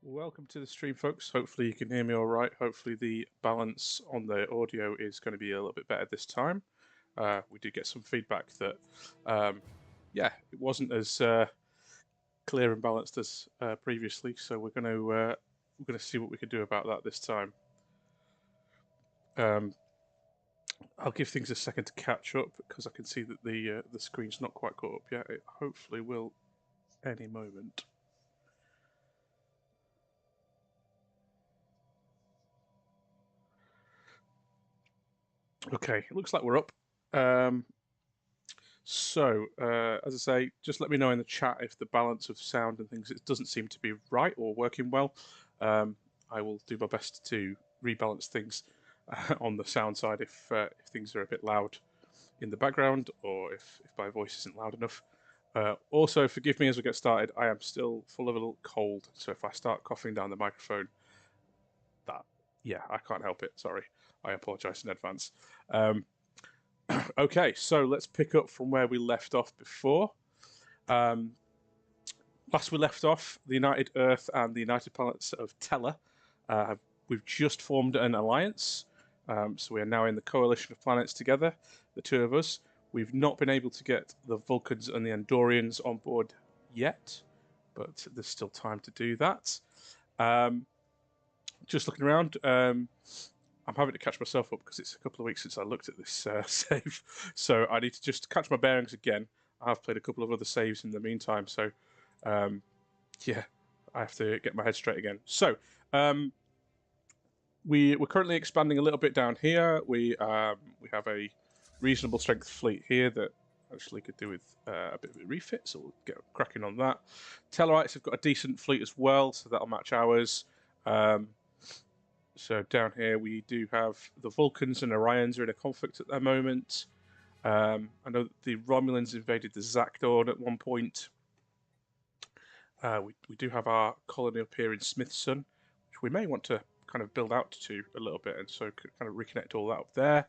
Welcome to the stream, folks. Hopefully you can hear me all right. Hopefully the balance on the audio is going to be a little bit better this time. We did get some feedback that, yeah, it wasn't as clear and balanced as previously. So we're going to see what we can do about that this time. I'll give things a second to catch up because I can see that the screen's not quite caught up yet. It hopefully will any moment. Okay, it looks like we're up. So, as I say, just let me know in the chat if the balance of sound and things it doesn't seem to be right or working well. I will do my best to rebalance things on the sound side if things are a bit loud in the background or if my voice isn't loud enough. Also, forgive me as we get started. I am still full of a little cold, so if I start coughing down the microphone, yeah, I can't help it. Sorry, I apologise in advance. Okay, so let's pick up from where we left off before. Last we left off, the United Earth and the United Planets of Tella. We've just formed an alliance, so we are now in the coalition of planets together, the two of us. We've not been able to get the Vulcans and the Andorians on board yet, but there's still time to do that. Just looking around, I'm having to catch myself up because it's a couple of weeks since I looked at this save, so I need to just catch my bearings again. I have played a couple of other saves in the meantime, so yeah, I have to get my head straight again. So we're currently expanding a little bit down here. We have a reasonable strength fleet here that actually could do with a bit of a refit, so we'll get cracking on that. Tellarites have got a decent fleet as well, so that'll match ours. So down here we do have the Vulcans and Orions are in a conflict at the moment. I know that the Romulans invaded the Zakdorn at one point. We do have our colony up here in Smithson, which we may want to kind of build out to a little bit, and so kind of reconnect all that up there.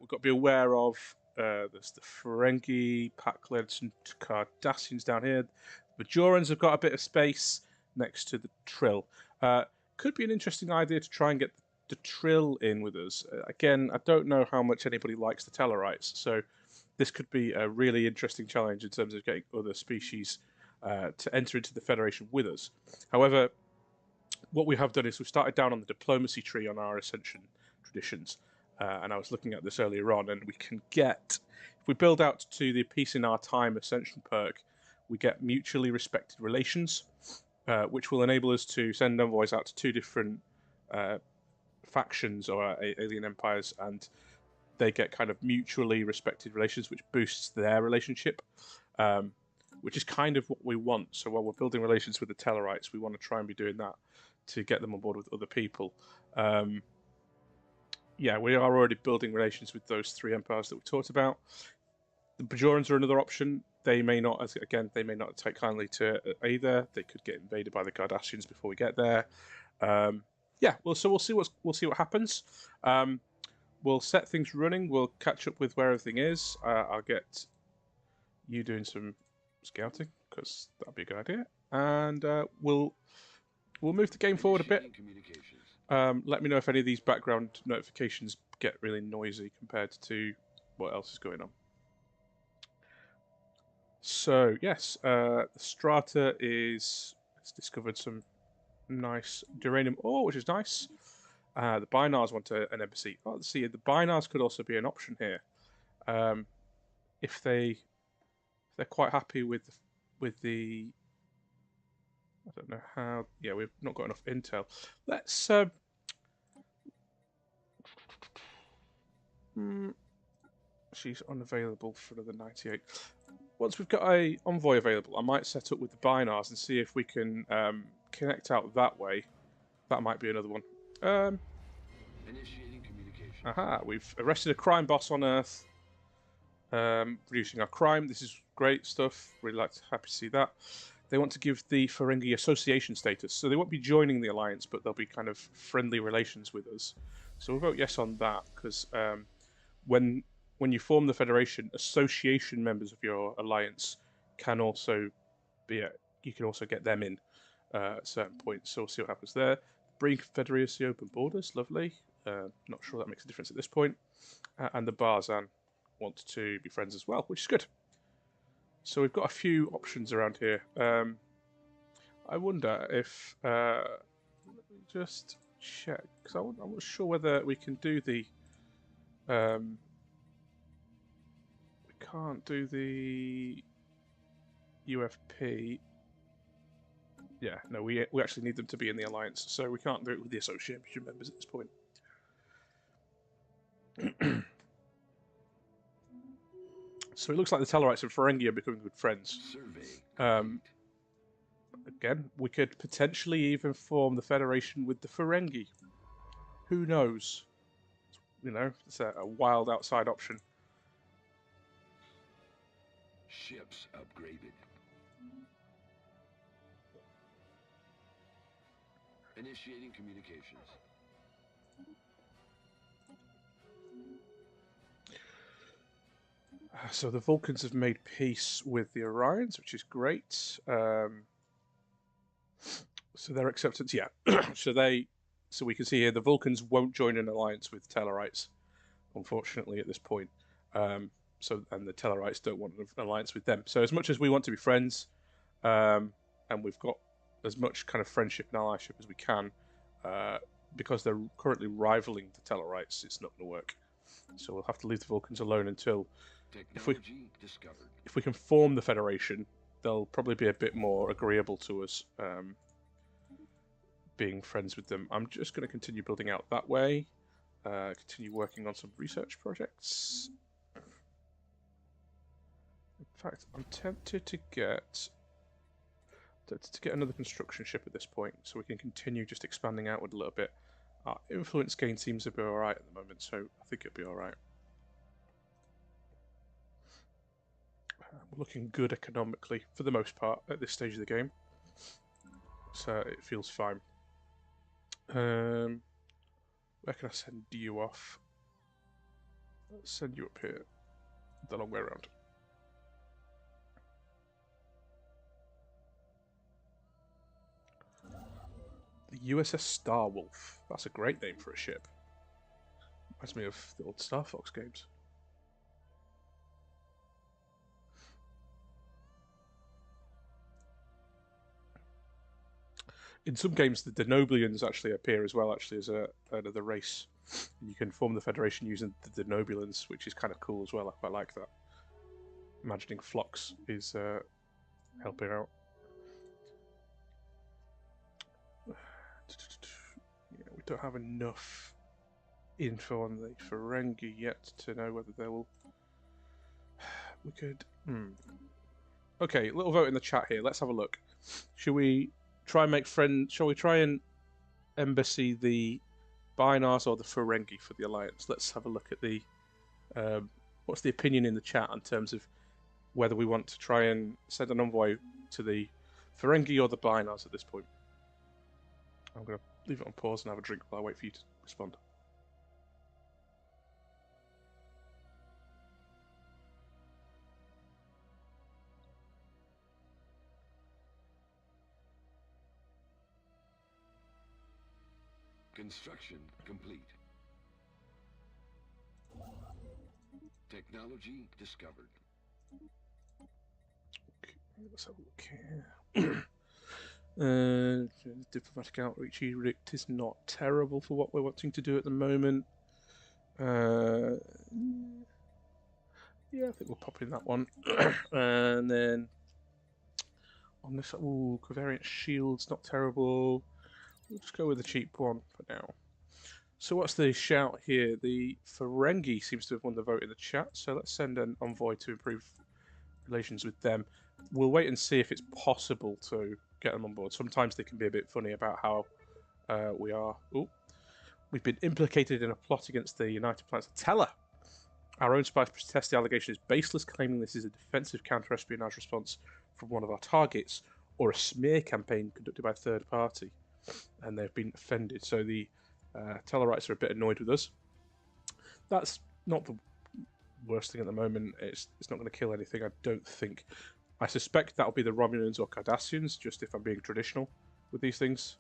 We've got to be aware of there's the Ferengi, Pakleds, and Cardassians down here. The Bajorans have got a bit of space next to the Trill. Could be an interesting idea to try and get the Trill in with us. Again, I don't know how much anybody likes the Tellarites, so this could be a really interesting challenge in terms of getting other species to enter into the Federation with us. However, what we have done is we've started down on the diplomacy tree on our Ascension traditions, and I was looking at this earlier on, and we can get, if we build out to the Peace in Our Time Ascension perk, we get mutually respected relations, which will enable us to send envoys out to two different factions or alien empires, and they get kind of mutually respected relations, which boosts their relationship, which is kind of what we want. So while we're building relations with the Tellarites, we want to try and be doing that to get them on board with other people. Yeah, we are already building relations with those three empires that we talked about. The Bajorans are another option. They may not, they may not take kindly to either. They could get invaded by the Cardassians before we get there. Yeah, well, so we'll see what happens. We'll set things running. We'll catch up with where everything is. I'll get you doing some scouting because that'd be a good idea, and we'll move the game forward a bit. Let me know if any of these background notifications get really noisy compared to what else is going on. So yes, the Strata has discovered some nice Duranium ore, which is nice. The Binars want an embassy. Oh, let's see, the Binars could also be an option here. If they're quite happy with the I don't know how. Yeah, we've not got enough intel. Let's she's unavailable for another 98. Once we've got a envoy available, I might set up with the Binars and see if we can connect out that way. That might be another one. Initiating communication. Aha, we've arrested a crime boss on Earth. Reducing our crime. This is great stuff. Really happy to see that. They want to give the Ferengi association status, so they won't be joining the alliance, but they'll be kind of friendly relations with us. So we'll vote yes on that because when you form the Federation, association members of your alliance can also be you can also get them in. at certain points, so we'll see what happens there. Bring Confederacy open borders, lovely. Not sure that makes a difference at this point. And the Barzan want to be friends as well, which is good. So we've got a few options around here. I wonder if... let me just check, because I'm not sure whether we can do the... we can't do the UFP. Yeah, no, we actually need them to be in the Alliance, so we can't do it with the Association members at this point. So it looks like the Tellarites and Ferengi are becoming good friends. Again, we could potentially even form the Federation with the Ferengi. Who knows? You know, it's a wild outside option. Ships upgraded. Initiating communications. So the Vulcans have made peace with the Orions, which is great. So their acceptance, yeah. So we can see here the Vulcans won't join an alliance with Tellarites, unfortunately, at this point. And the Tellarites don't want an alliance with them. So as much as we want to be friends, and we've got as much kind of friendship and allyship as we can, because they're currently rivaling the Tellarites, it's not going to work. So we'll have to leave the Vulcans alone until... If we can form the Federation, they'll probably be a bit more agreeable to us being friends with them. I'm just going to continue building out that way, continue working on some research projects. In fact, I'm tempted to get another construction ship at this point, so we can continue just expanding outward a little bit. Our influence gain seems to be alright at the moment, so I think it'll be alright. We're looking good economically, for the most part, at this stage of the game. So it feels fine. Where can I send you off? I'll send you up here. The long way around. The USS Starwolf. That's a great name for a ship. Reminds me of the old Star Fox games. In some games, the Denobulians actually appear as well, actually, as another race. And you can form the Federation using the Denobulians, which is kind of cool as well. I quite like that. Imagining Phlox is helping out. Yeah, we don't have enough info on the Ferengi yet to know whether they will... We could... Okay, little vote in the chat here. Let's have a look. Should we... try and make friends. Shall we try and embassy the Binars or the Ferengi for the alliance? Let's have a look at the what's the opinion in the chat in terms of whether we want to try and send an envoy to the Ferengi or the Binars at this point. I'm going to leave it on pause and have a drink while I wait for you to respond. Construction complete. Technology discovered. Okay, let's have a look here. Diplomatic outreach edict is not terrible for what we're wanting to do at the moment. Yeah, I think we'll pop in that one. And then on this, covariant shields, not terrible. We'll just go with the cheap one for now. So what's the shout here? The Ferengi seems to have won the vote in the chat, so let's send an envoy to improve relations with them. We'll wait and see if it's possible to get them on board. Sometimes they can be a bit funny about how we are. Ooh. We've been implicated in a plot against the United Planets of Teller. Our own spies protest the allegation is baseless, claiming this is a defensive counter-espionage response from one of our targets, or a smear campaign conducted by a third party. And they've been offended, so the Tellarites are a bit annoyed with us. That's not the worst thing at the moment. It's not going to kill anything, I don't think. I suspect that'll be the Romulans or Cardassians, just if I'm being traditional. with these things.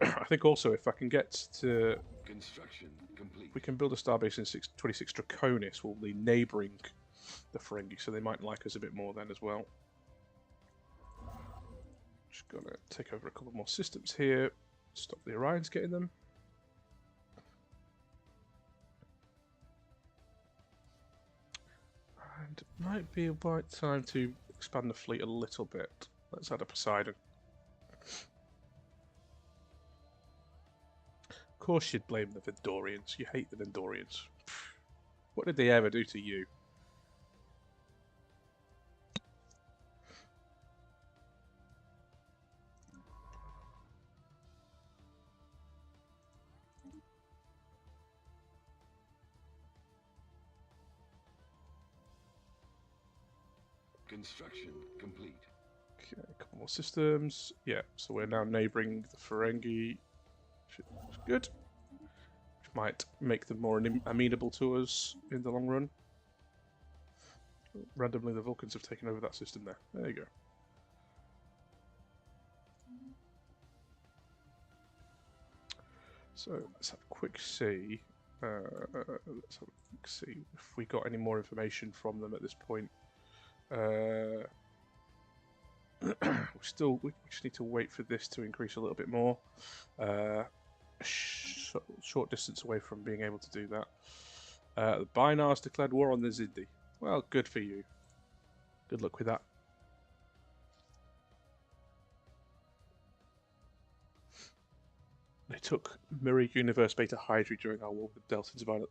I think also if I can get to... Construction complete. We can build a starbase in 26 Draconis, we'll be neighbouring the Ferengi, so they might like us a bit more then as well. Just gonna take over a couple more systems here. Stop the Orions getting them. And it might be about time to expand the fleet a little bit. Let's add a Poseidon. Of course you'd blame the Vendorians. You hate the Vendorians. What did they ever do to you? Construction complete. Okay, a couple more systems. Yeah, so we're now neighbouring the Ferengi. Which is good. Which might make them more amenable to us in the long run. Randomly, the Vulcans have taken over that system there. There you go. So let's have a quick see. Let's have a quick see if we got any more information from them at this point. We just need to wait for this to increase a little bit more. Short distance away from being able to do that. The Binars declared war on the Zindi. Well, good for you. Good luck with that. They took Mirror Universe Beta Hydra during our war with Deltans about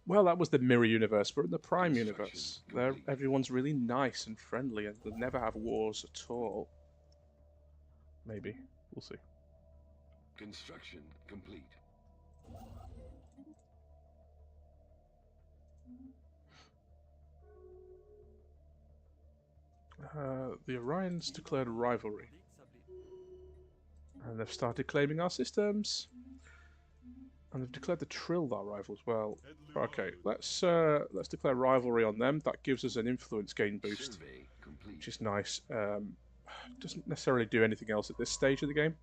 well, that was the Mirror Universe. We're in the Prime Universe. Everyone's really nice and friendly, and they never have wars at all. Maybe. We'll see. Construction complete. The Orions declared rivalry. And they've started claiming our systems. And they've declared the Trill our rival as well. Okay, let's declare rivalry on them. That gives us an influence gain boost, which is nice. Doesn't necessarily do anything else at this stage of the game.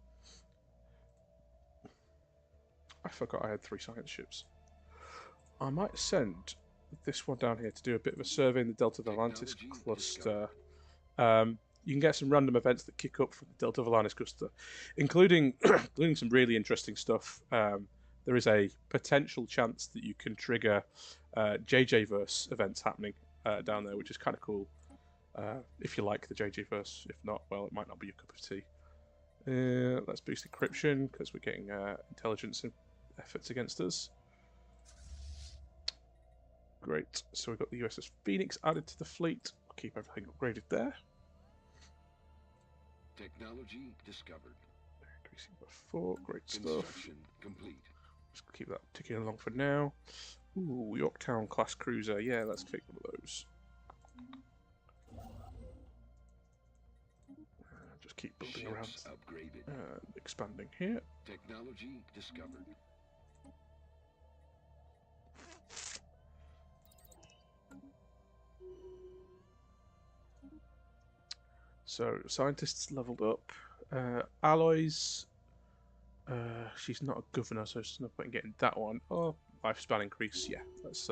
I forgot I had 3 science ships. I might send this one down here to do a bit of a survey in the Delta Volantis cluster. You can get some random events that kick up from the Delta Volantis cluster, including some really interesting stuff. There is a potential chance that you can trigger JJ-verse events happening down there, which is kind of cool. If you like the JJ-verse. If not, well, it might not be your cup of tea. Let's boost encryption, because we're getting intelligence efforts against us. Great. So we've got the USS Phoenix added to the fleet. I'll keep everything upgraded there. Technology discovered. Increasing by 4. Great stuff. Construction complete. Just keep that ticking along for now. Ooh, Yorktown class cruiser. Yeah, let's take one of those. Just keep building around. Upgraded. Expanding here. Technology discovered. So scientists leveled up. Alloys. She's not a governor, so there's no point in getting that one. Oh, lifespan increase. Yeah, that's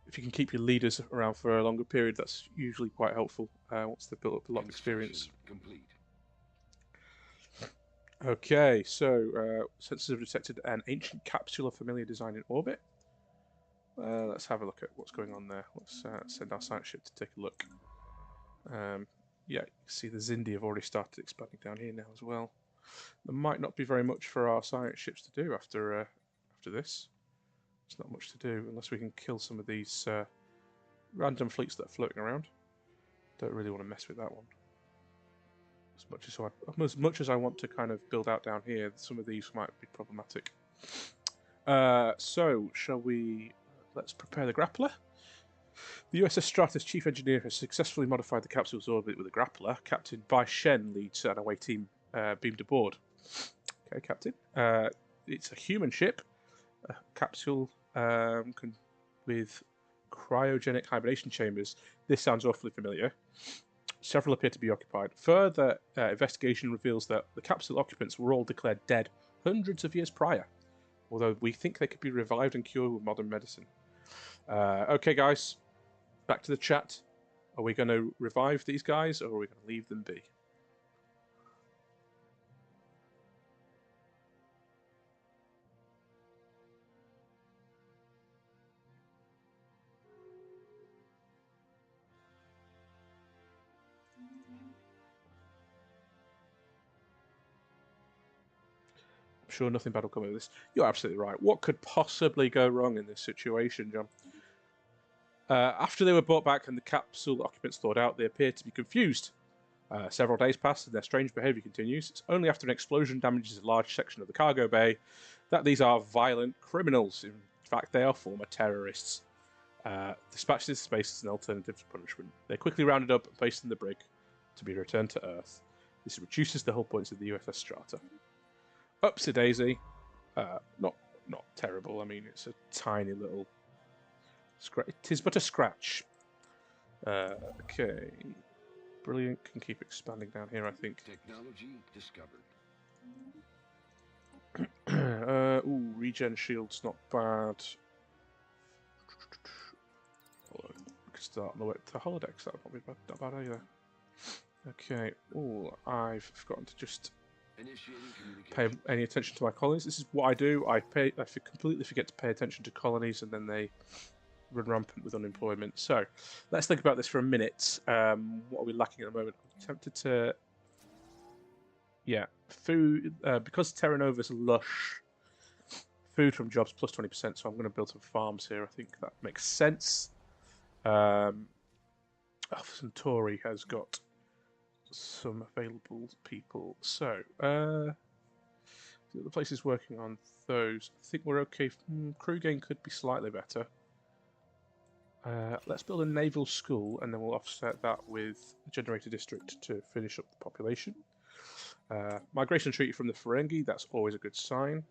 if you can keep your leaders around for a longer period, that's usually quite helpful once they've built up a lot of experience. Complete. Okay, so sensors have detected an ancient capsule of familiar design in orbit. Let's have a look at what's going on there. Let's send our science ship to take a look. Yeah, you can see the Zindi have already started expanding down here now as well. There might not be very much for our science ships to do after this. There's not much to do unless we can kill some of these random fleets that are floating around. Don't really want to mess with that one. As much as I want to kind of build out down here, some of these might be problematic. So, shall we... Let's prepare the grappler. The USS Stratus chief engineer has successfully modified the capsule's orbit with a grappler. Captain Bai Shen leads an away team beamed aboard. Okay, Captain. It's a human ship. A capsule with cryogenic hibernation chambers. This sounds awfully familiar. Several appear to be occupied. Further investigation reveals that the capsule occupants were all declared dead hundreds of years prior, although we think they could be revived and cured with modern medicine. Okay, guys, back to the chat. Are we going to revive these guys, or are we going to leave them be? I'm sure nothing bad will come of this. You're absolutely right. What could possibly go wrong in this situation, John? After they were brought back and the capsule occupants thawed out, they appeared to be confused. Several days pass and their strange behaviour continues. It's only after an explosion damages a large section of the cargo bay that these are violent criminals. In fact, they are former terrorists. Dispatched into space as an alternative to punishment. They're quickly rounded up and placed in the brig to be returned to Earth. This reduces the hull points of the USS Strata. Upsy daisy. Not terrible. I mean, it's a tiny little... It is but a scratch. Okay. Brilliant. Can keep expanding down here, I think. Technology discovered. Ooh, regen shield's not bad. We could start on the way to holodecks. That would not be that bad either. Okay. Ooh, I've forgotten to just pay any attention to my colonies. This is what I do. I completely forget to pay attention to colonies, and then they run rampant with unemployment. So let's think about this for a minute. What are we lacking at the moment? I'm tempted to... Yeah, food. Because Terra Nova's lush, food from jobs plus 20%, so I'm going to build some farms here. I think that makes sense. Centauri has got some available people. So, the other place is working on those. I think we're okay. Crew gain could be slightly better. Let's build a naval school, and then we'll offset that with a generator district to finish up the population. Migration treaty from the Ferengi, that's always a good sign.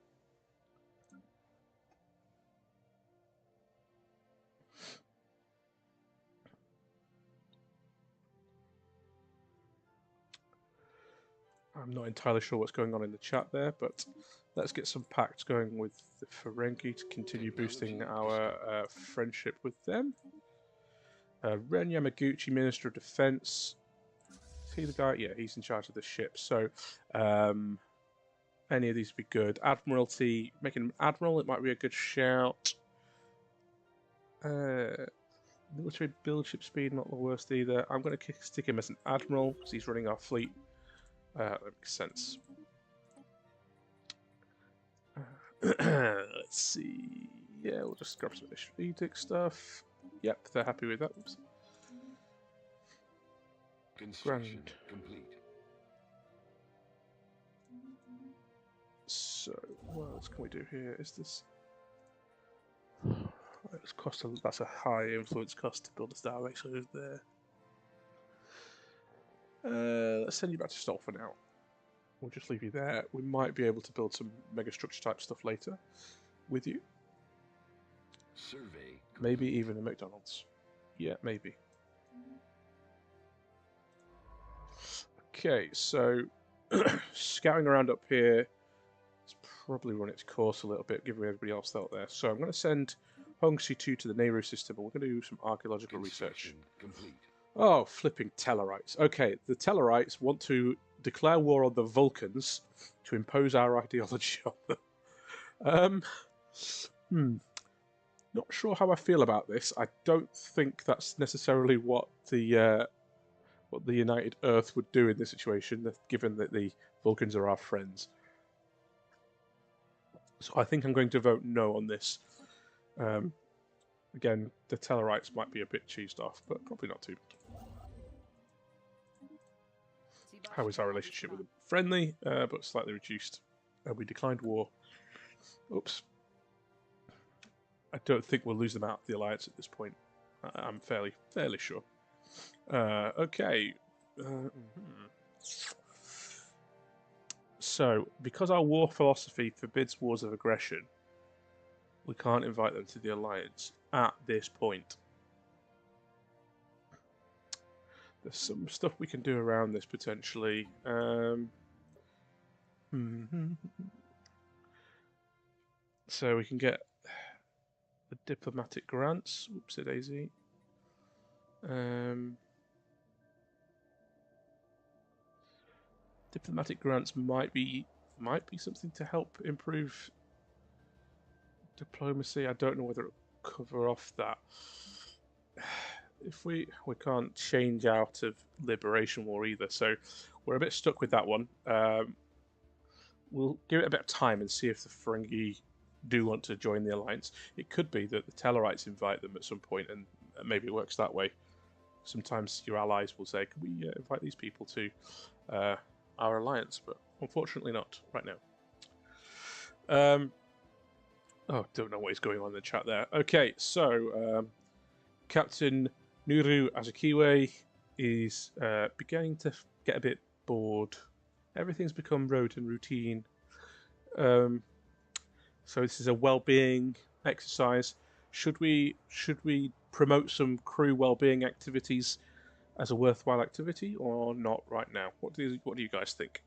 I'm not entirely sure what's going on in the chat there, but let's get some pacts going with the Ferengi to continue boosting our friendship with them. Ren Yamaguchi, Minister of Defense. Is he the guy? Yeah, he's in charge of the ship. So, any of these would be good. Admiralty, making him Admiral, it might be a good shout. Military build ship speed, not the worst either. I'm going to stick him as an Admiral because he's running our fleet. That makes sense. Let's see. Yeah, we'll just grab some strategic stuff. Yep, they're happy with that. Oops. Grand. Complete. So, what else can we do here? Is this... It's cost that's a high influence cost to build a star base over there. Let's send you back to Stoll for now. We'll just leave you there. We might be able to build some megastructure type stuff later with you. Survey. Maybe even a McDonald's. Yeah, maybe. Okay, so scouting around up here. It's probably run its course a little bit, given everybody else out there. So I'm going to send Hongxi 2 to the Nehru system. We're going to do some archaeological research. Complete. Oh, flipping Tellarites. Okay, the Tellarites want to declare war on the Vulcans to impose our ideology on them. Not sure how I feel about this. I don't think that's necessarily what the United Earth would do in this situation, given that the Vulcans are our friends. So I think I'm going to vote no on this. Again, the Tellarites might be a bit cheesed off, but probably not too bad. How is our relationship with them? Friendly, but slightly reduced. We declined war. Oops. I don't think we'll lose them out of the alliance at this point. I'm fairly sure. Okay. So, because our war philosophy forbids wars of aggression, we can't invite them to the alliance at this point. There's some stuff we can do around this potentially. So we can get the diplomatic grants. Whoopsie daisy. Diplomatic grants might be something to help improve diplomacy. I don't know whether it'll cover off that. If we can't change out of Liberation War either, so we're a bit stuck with that one. We'll give it a bit of time and see if the Ferengi do want to join the alliance. It could be that the Tellarites invite them at some point, and maybe it works that way. Sometimes your allies will say, "Can we invite these people to our alliance?" But unfortunately, not right now. Oh, don't know what is going on in the chat there. Okay, so Captain Nuru Azukiwe is beginning to get a bit bored. Everything's become rote and routine. So this is a well-being exercise. Should we promote some crew well-being activities as a worthwhile activity or not right now? What do you guys think?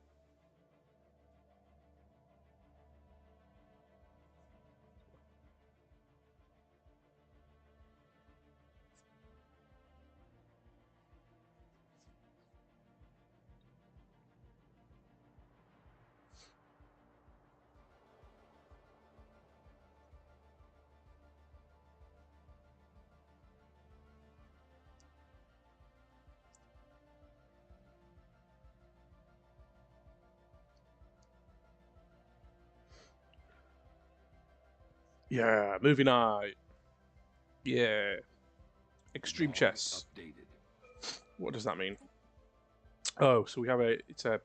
Yeah, movie night. Yeah. Extreme chess. Updated. What does that mean? Oh, so we have it's a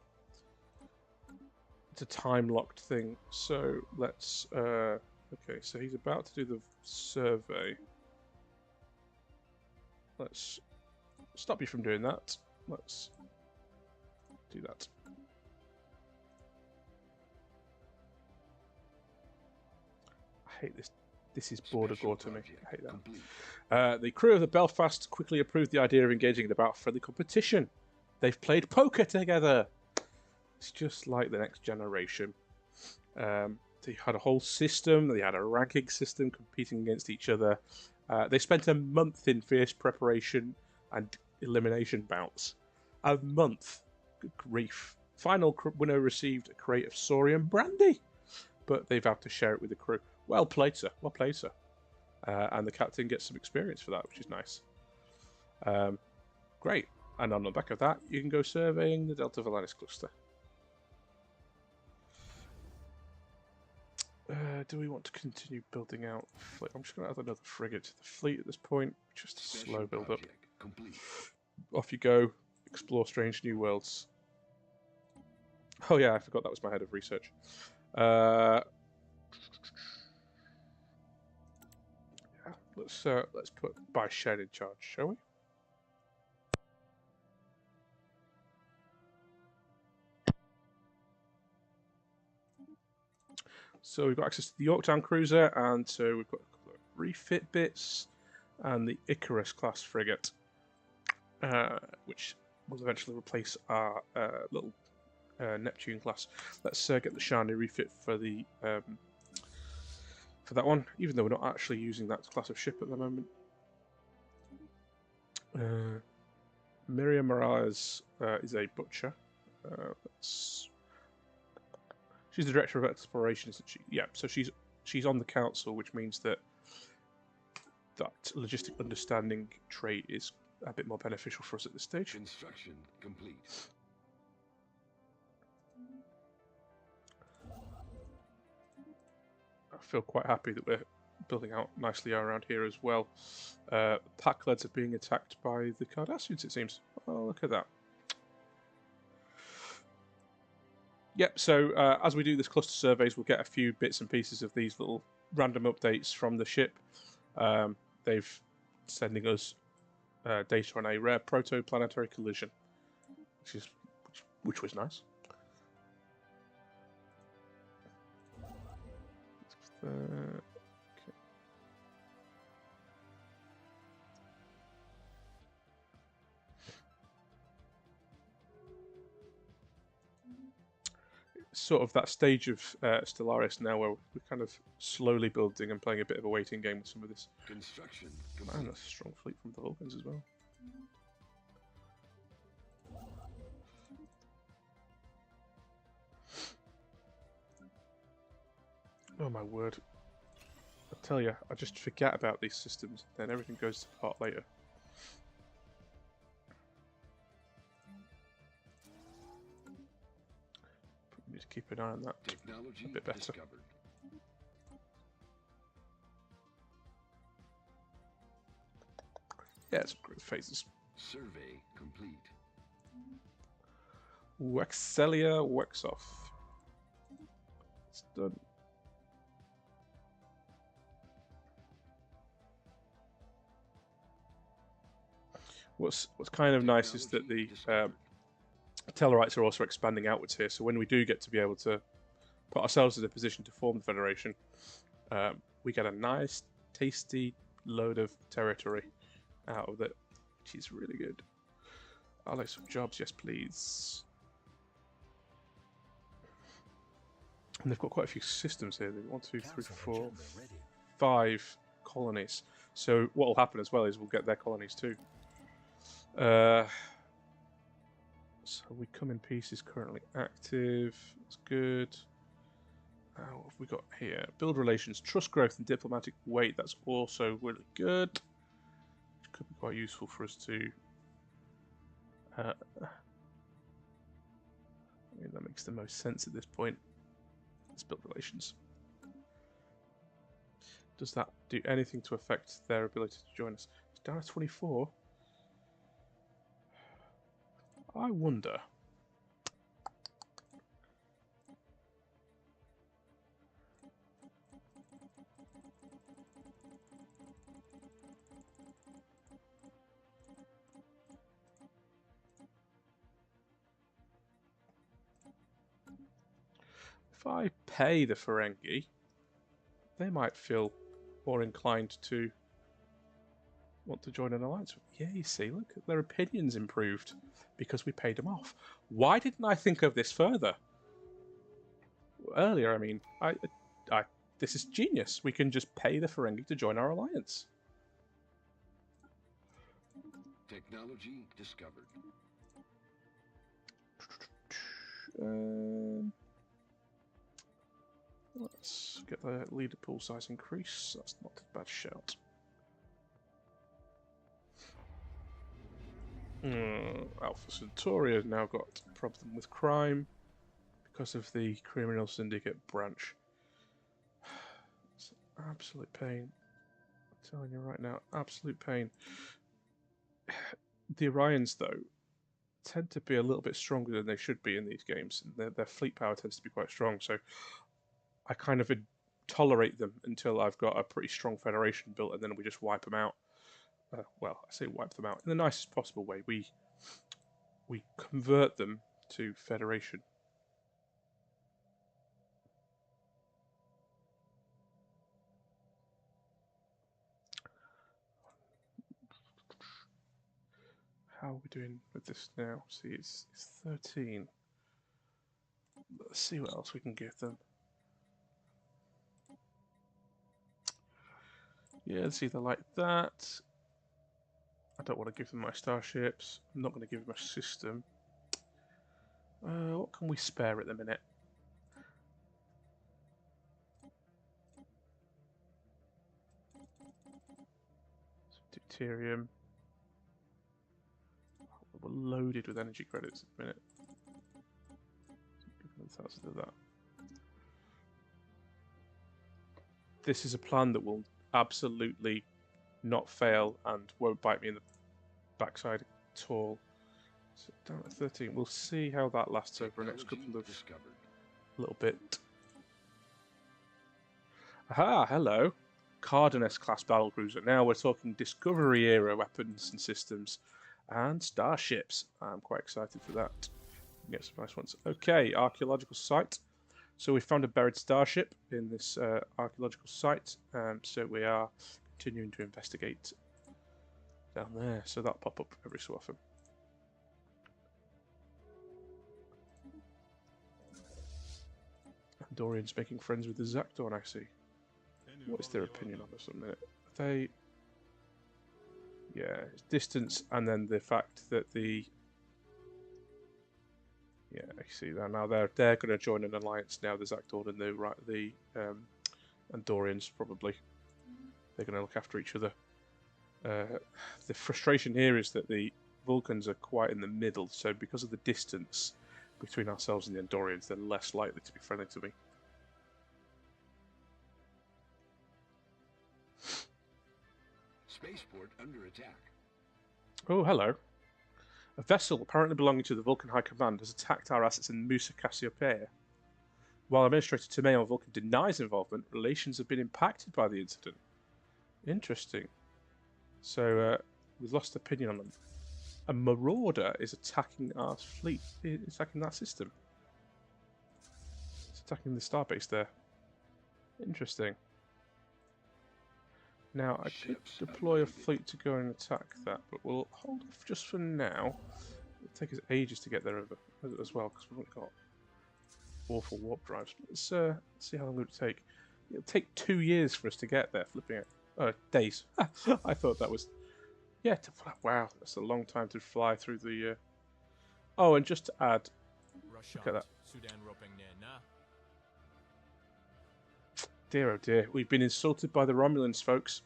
time locked thing. So let's okay, so he's about to do the survey. Let's stop you from doing that. Let's do that. I hate this. This is border gore to me. I hate that. The crew of the Belfast quickly approved the idea of engaging in a battle-friendly competition. They've played poker together. It's just like the Next Generation. They had a whole system. They had a ranking system competing against each other. They spent a month in fierce preparation and elimination bouts. A month. Good grief. Final winner received a crate of Saurian brandy, but they've had to share it with the crew. Well played, sir. Well played, sir. And the captain gets some experience for that, which is nice. Great. And on the back of that, you can go surveying the Delta Valanis cluster. Do we want to continue building out? I'm just going to add another frigate to the fleet at this point. Just a slow build up. Off you go. Explore strange new worlds. Oh yeah, I forgot that was my head of research. Yeah, let's put by Shed in charge, shall we? So we've got access to the Yorktown cruiser, and so we've got a couple of refit bits, and the Icarus class frigate, which will eventually replace our little Neptune class. Let's get the shiny refit for the for that one, even though we're not actually using that class of ship at the moment. Miriam Morales is a butcher. She's the director of exploration, isn't she? Yeah, so she's on the council, which means that logistic understanding trait is a bit more beneficial for us at this stage. Construction complete. I feel quite happy that we're building out nicely around here as well. Pack-Leds are being attacked by the Cardassians, it seems. Oh, look at that. Yep, so as we do this cluster surveys, we'll get a few bits and pieces of these little random updates from the ship. They've sending us data on a rare proto-planetary collision, which was nice. Okay. sort of that stage of Stellaris now where we're kind of slowly building and playing a bit of a waiting game with some of this. Construction Man, complete. that's a strong fleet from the Vulcans as well. Oh my word. I tell you, I just forget about these systems, then everything goes to pot later. We need to keep an eye on that Technology a bit better. discovered. Yeah, it's growth phases. Survey complete. Wexelia Wexoff. It's done. What's kind of nice is that the Tellarites are also expanding outwards here, so when we do get to be able to put ourselves in a position to form the Federation, we get a nice, tasty load of territory out of it, which is really good. I'd like some jobs, yes please. And they've got quite a few systems here. They've 1, 2, 3, 4, 5 colonies. So what will happen as well is we'll get their colonies too. So we come in peace is currently active. That's good. What have we got here? Build relations, trust growth, and diplomatic weight. That's also really good. Which could be quite useful for us to. I mean, that makes the most sense at this point. Let's build relations. Does that do anything to affect their ability to join us? It's down to 24. I wonder. If I pay the Ferengi, they might feel more inclined to want to join an alliance. Yeah, you see, look, their opinions improved because we paid them off. Why didn't I think of this further? Earlier, I mean, this is genius. We can just pay the Ferengi to join our alliance. Technology discovered. Let's get the leader pool size increase. That's not a bad shout. Alpha Centauri has now got a problem with crime because of the criminal syndicate branch. It's an absolute pain. I'm telling you right now, absolute pain. The Orions, though, tend to be a little bit stronger than they should be in these games. Their fleet power tends to be quite strong, so I kind of tolerate them until I've got a pretty strong Federation built, and then we just wipe them out. Well, I say wipe them out in the nicest possible way. We convert them to Federation. How are we doing with this now? See, it's 13. Let's see what else we can give them. Yeah, it's either like that. I don't want to give them my starships. I'm not going to give them a system. What can we spare at the minute? Deuterium. We're loaded with energy credits at the minute. Of that. This is a plan that will absolutely not fail and won't bite me in the backside at all. So down at 13. We'll see how that lasts over the next couple of little bit. Aha, hello. Cardenas class battlecruiser. Now we're talking Discovery era weapons and systems and starships. I'm quite excited for that. Get some nice ones. Okay, archaeological site. So we found a buried starship in this archaeological site. So we are continuing to investigate down there. So that'll pop up every so often. Andorians making friends with the Zakdorn, I see. What is their opinion on this a minute? They... Yeah, it's distance and then the fact that the... Yeah, I see that now. They're going to join an alliance now, the Zakdorn and the Andorians, probably. They're going to look after each other. The frustration here is that the Vulcans are quite in the middle, so because of the distance between ourselves and the Andorians, they're less likely to be friendly to me. Spaceport under attack. Oh, hello. A vessel apparently belonging to the Vulcan High Command has attacked our assets in Musa Cassiopeia. While Administrator Tomei on Vulcan denies involvement, relations have been impacted by the incident. Interesting. So, we've lost opinion on them. A marauder is attacking our fleet, attacking that system. It's attacking the starbase there. Interesting. Now, I could deploy a fleet to go and attack that, but we'll hold off just for now. It'll take us ages to get there over as well, because we've got awful warp drives. Let's see how long it would take. It'll take 2 years for us to get there, flipping it. Oh, days. I thought that was... Yeah, wow, that's a long time to fly through the... Oh, and just to add... Look at that. Dear oh dear, we've been insulted by the Romulans, folks.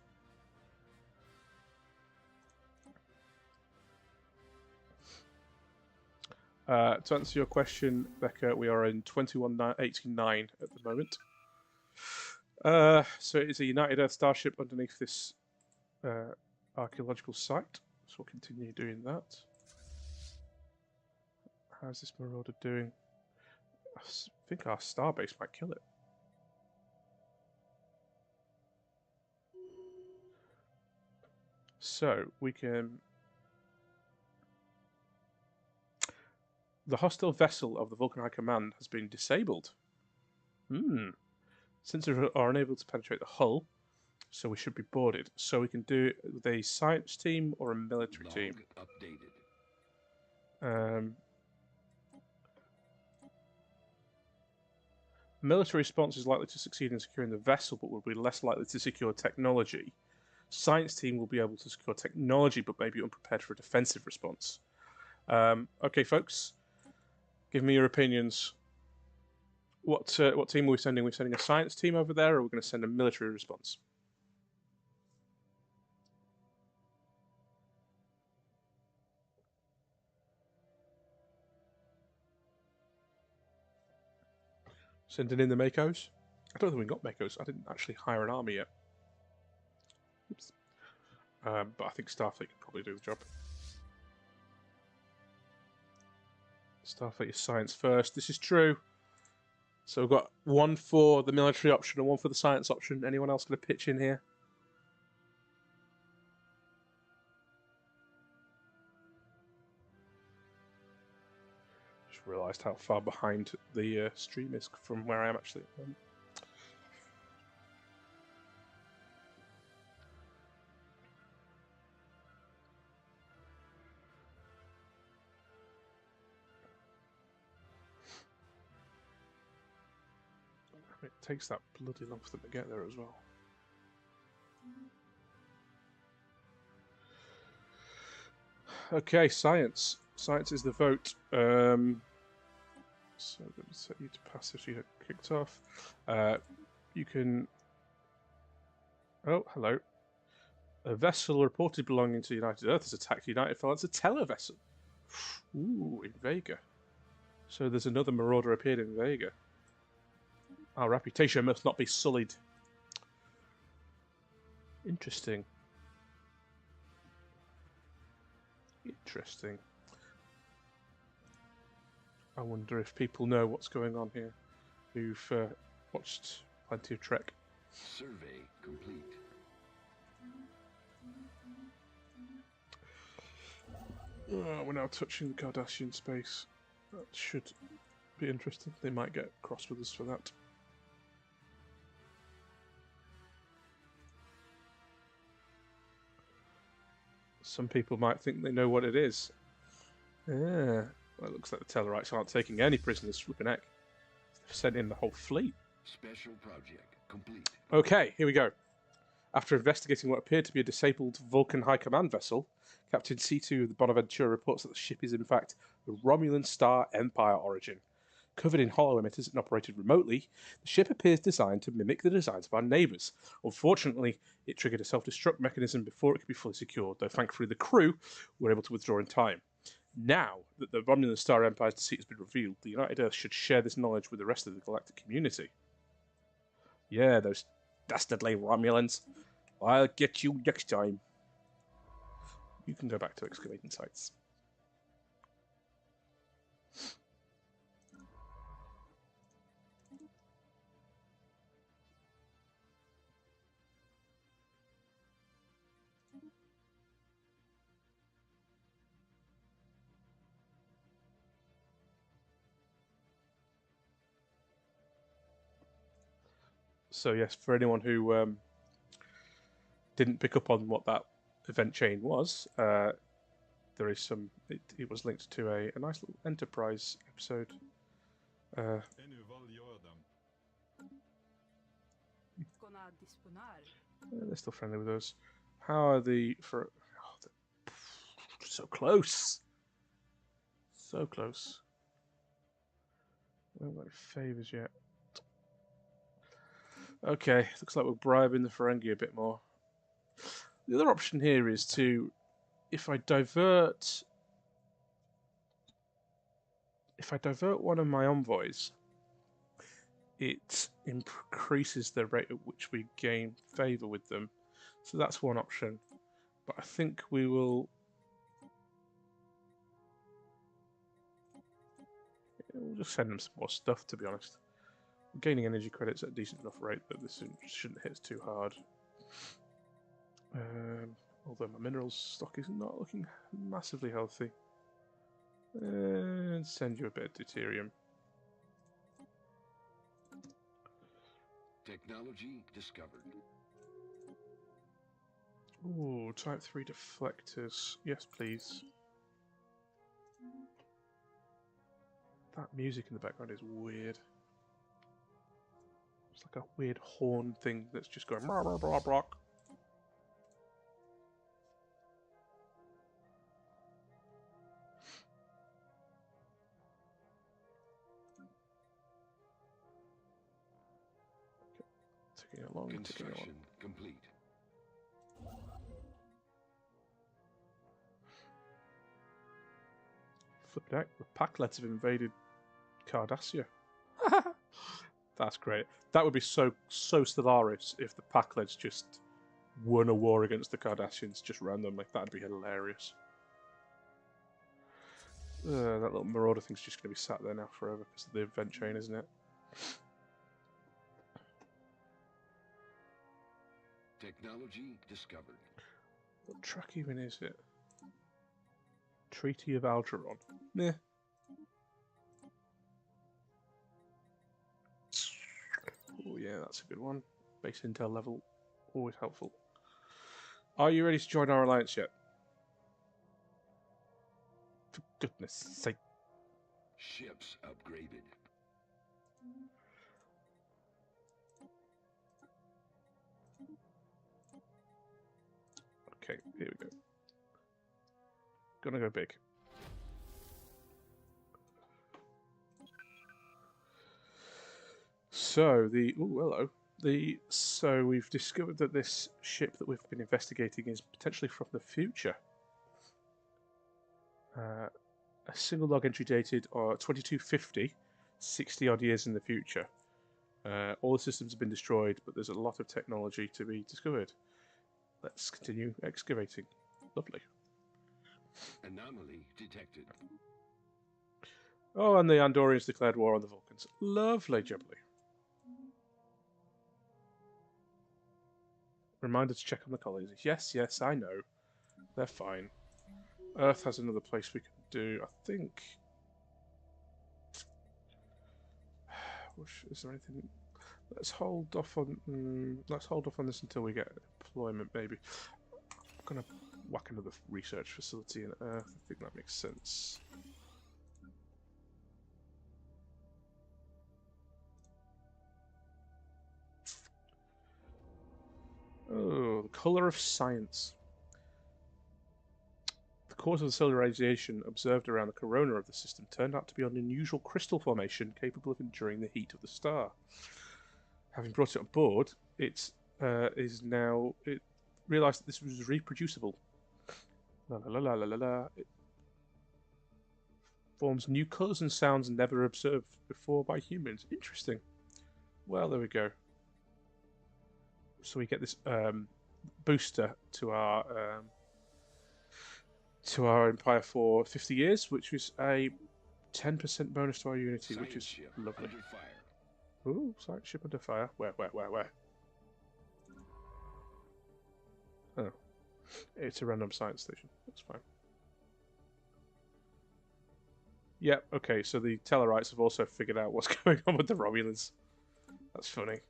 To answer your question, Becca, we are in 2189 at the moment. So it is a United Earth starship underneath this archaeological site. So we'll continue doing that. How's this marauder doing? I think our starbase might kill it. So we can... The hostile vessel of the Vulcan High Command has been disabled. Sensors are unable to penetrate the hull, so we should be boarded. So we can do it with a science team or a military team. Updated. Military response is likely to succeed in securing the vessel, but will be less likely to secure technology. Science team will be able to secure technology, but may be unprepared for a defensive response. Okay, folks, give me your opinions. What team are we sending? Are we sending a science team over there, or are we going to send a military response? Sending in the Makos? I don't think we got Makos. I didn't actually hire an army yet. Oops. But I think Starfleet can probably do the job. Starfleet is science first. This is true. So we've got one for the military option and one for the science option. Anyone else going to pitch in here? Just realised how far behind the stream is from where I am actually. It takes that bloody long for them to get there as well. Okay, science. Science is the vote. So I'm going to set you to passive so you get kicked off. You can... Oh, hello. A vessel reported belonging to United Earth has attacked United Fleet. It's a Teller vessel. Ooh, in Vega. So there's another marauder appeared in Vega. Our reputation must not be sullied. Interesting. Interesting. I wonder if people know what's going on here who've watched plenty of Trek. Survey complete. We're now touching the Cardassian space. That should be interesting. They might get cross with us for that. Some people might think they know what it is. Yeah. Well, it looks like the Tellarites aren't taking any prisoners, flipping heck. sent in the whole fleet. Special project complete. Okay, here we go. After investigating what appeared to be a disabled Vulcan High Command vessel, Captain C2 of the Bonaventura reports that the ship is in fact the Romulan Star Empire origin. Covered in hollow emitters and operated remotely, the ship appears designed to mimic the designs of our neighbours. Unfortunately, it triggered a self-destruct mechanism before it could be fully secured, though thankfully the crew were able to withdraw in time. Now that the Romulan Star Empire's deceit has been revealed, the United Earth should share this knowledge with the rest of the galactic community. Yeah, those dastardly Romulans. I'll get you next time. You can go back to excavating sites. So yes, for anyone who didn't pick up on what that event chain was, there is some. It was linked to a nice little Enterprise episode. They're still friendly with us. How are the so close, so close. We haven't got any favours yet. Okay, looks like we're bribing the Ferengi a bit more. The other option here is to, if I divert one of my envoys, it increases the rate at which we gain favour with them. So that's one option. But I think we will... We'll just send them some more stuff, to be honest. We're gaining energy credits at a decent enough rate that this shouldn't hit us too hard. Although my minerals stock is not looking massively healthy. And send you a bit of deuterium. Technology discovered. Ooh, Type 3 deflectors. Yes, please. That music in the background is weird. It's like a weird horn thing that's just going rah rah rah rah. Ticking along, ticking along. Construction complete. Flip deck. The Packlets have invaded Cardassia. That's great. That would be so Stellaris if the Packlets just won a war against the Cardassians just randomly. That'd be hilarious. That little marauder thing's just going to be sat there now forever because of the event chain, isn't it? Technology discovered. What track even is it? Treaty of Algeron. Meh. Oh yeah, that's a good one. Base intel level, always helpful. Are you ready to join our alliance yet? For goodness sake. Ships upgraded. Okay, here we go. Gonna go big. So hello. So we've discovered that this ship that we've been investigating is potentially from the future. A single log entry dated 2250, 60 odd years in the future. All the systems have been destroyed, but there's a lot of technology to be discovered. Let's continue excavating. Lovely. Anomaly detected. Oh, and the Andorians declared war on the Vulcans. Lovely jubbly. Reminder to check on the colonies. Yes, yes, I know. They're fine. Earth has another place we can do. I think. Is there anything? Let's hold off on. Let's hold off on this until we get employment. Maybe. I'm gonna whack another research facility in Earth. I think that makes sense. colour of science. The cause of the solar radiation observed around the corona of the system turned out to be an unusual crystal formation capable of enduring the heat of the star. Having brought it on board, it realised that this was reproducible. La la la la la la. It forms new colours and sounds never observed before by humans. Interesting. Well, there we go. So we get this booster to our Empire for 50 years, which is a 10% bonus to our Unity, which is lovely. Ooh, science ship under fire. Where? Oh. It's a random science station. That's fine. Yep, okay, so the Tellarites have also figured out what's going on with the Romulans. That's funny.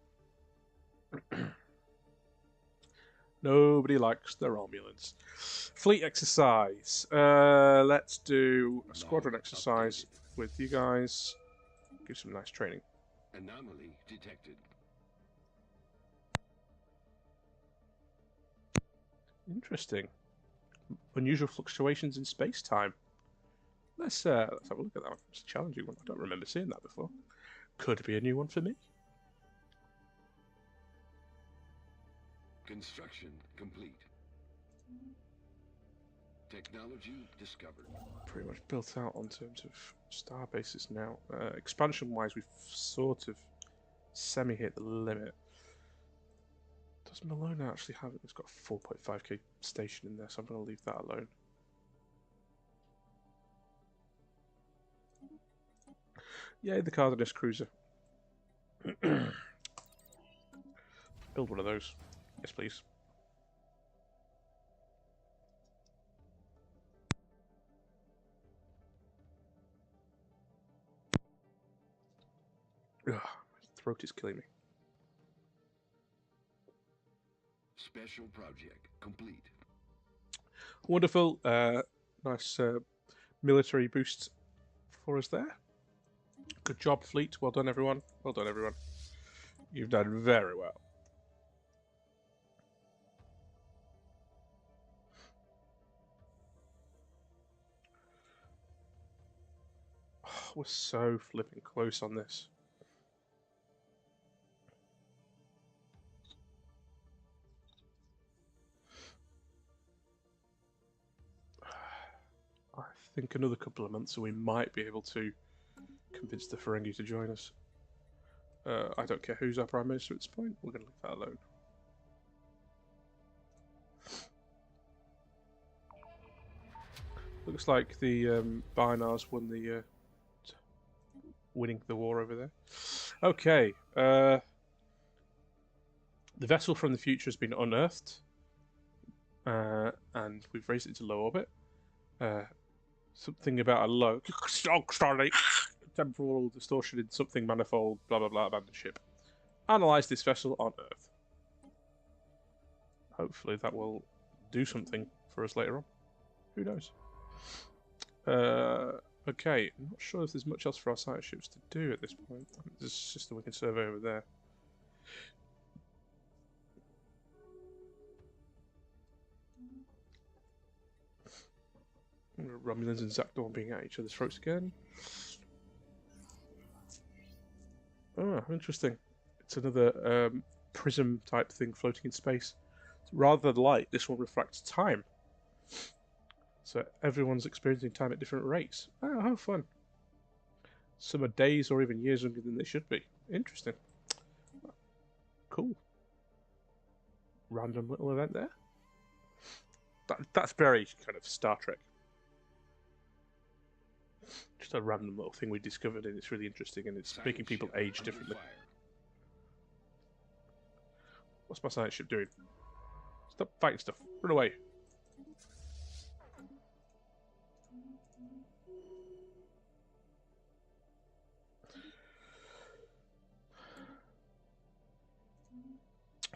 Nobody likes the Romulans. Fleet exercise. Let's do a squadron exercise with you guys. Give some nice training. Anomaly detected. Interesting. Unusual fluctuations in space-time. Let's have a look at that one. It's a challenging one. I don't remember seeing that before. Could be a new one for me. Construction complete. Technology discovered. Pretty much built out on terms of star bases now. Expansion-wise, we've sort of semi-hit the limit. Does Malone actually have it? It's got a 4.5k station in there, so I'm going to leave that alone. Yay, the Cardenas cruiser. Build one of those. Yes, please. Ugh, my throat is killing me. Special project complete. Wonderful. Nice military boost for us there. Good job, fleet. Well done, everyone. Well done, everyone. You've done very well. Oh, we're so flipping close on this. I think another couple of months and we might be able to convince the Ferengi to join us. I don't care who's our Prime Minister at this point. We're going to leave that alone. Looks like the Binars won the winning the war over there. Okay. The vessel from the future has been unearthed. And we've raised it to low orbit. Something about a low temporal distortion in something manifold, blah blah blah, abandoned ship. Analyze this vessel on Earth. Hopefully that will do something for us later on. Who knows? Okay, I'm not sure if there's much else for our science ships to do at this point. There's a system we can survey over there. Romulans and Zakdorn being at each other's throats again. Oh, interesting. It's another prism type thing floating in space. Rather than light, this one refracts time. So everyone's experiencing time at different rates. Oh, how fun. Some are days or even years younger than they should be. Interesting. Cool. Random little event there. That's very kind of Star Trek. Just a random little thing we discovered, and it's really interesting, and it's making people age differently. What's my science ship doing? Stop fighting stuff. Run away.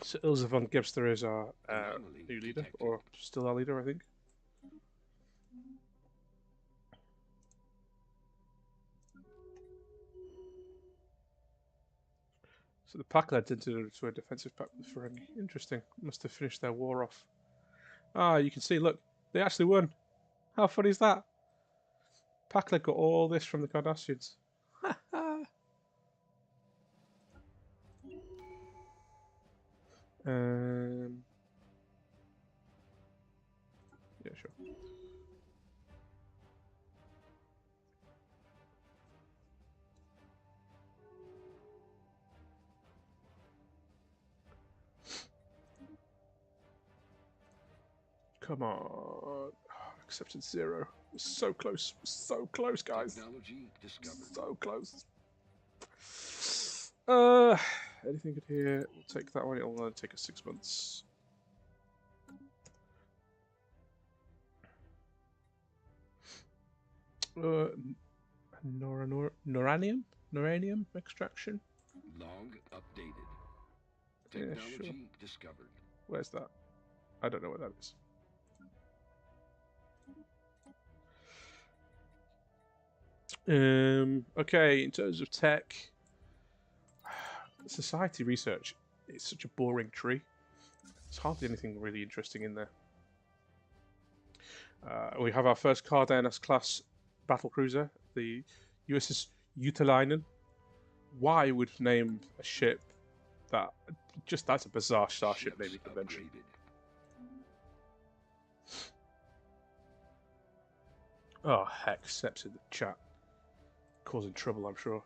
So Ilza von Gebster is our new leader, or still our leader, I think. So the Packleads entered into a defensive pact with Ferengi. Interesting. Must have finished their war off. Ah, you can see, look, they actually won. How funny is that? Packlet got all this from the Cardassians. Yeah, sure. Come on. Acceptance 0. We're so close. We're so close, guys. Technology discovered. So close. Anything good here? We'll take that one. It'll only take us 6 months. Noranium extraction. Log updated. Technology sure. discovered. Where's that? I don't know what that is. Okay, in terms of tech, society research is such a boring tree. There's hardly anything really interesting in there. We have our first Cardassian class battlecruiser, the USS Utalainen. Why would name a ship that? That's a bizarre starship naming convention. Oh heck, Seps in the chat, causing trouble, I'm sure.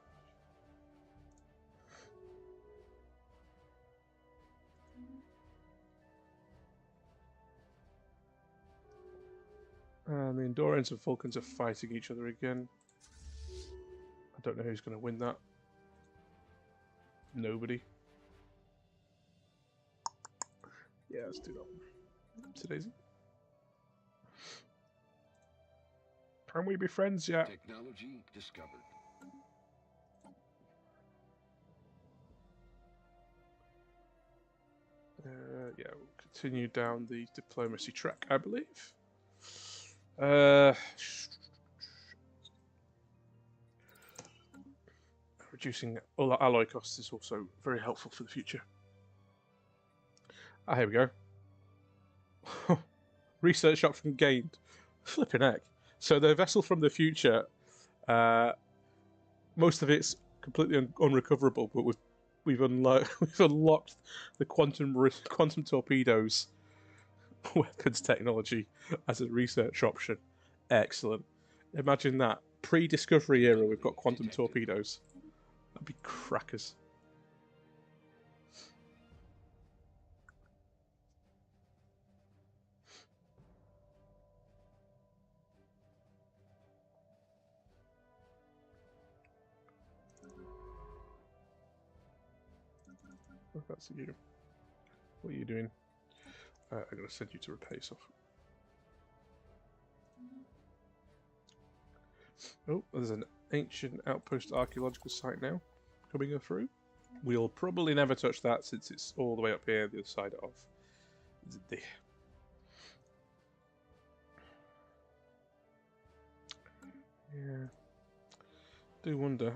And the Andorians and Vulcans are fighting each other again. I don't know who's going to win that. Nobody. Yeah, let's do that one. Today's. Can we be friends yet? Technology discovered. Yeah, we'll continue down the diplomacy track, I believe. Reducing all our alloy costs is also very helpful for the future. Ah, here we go. Research option gained. Flipping heck. So the vessel from the future, most of it's completely unrecoverable, but we've unlocked the quantum torpedoes weapons technology as a research option. Excellent. Imagine that. Pre-discovery era, we've got quantum torpedoes. That'd be crackers. Oh, that's you. What are you doing? I'm going to send you to repay stuff. Oh, there's an ancient outpost archaeological site now coming through. We'll probably never touch that since it's all the way up here, the other side of the. Yeah. Do wonder.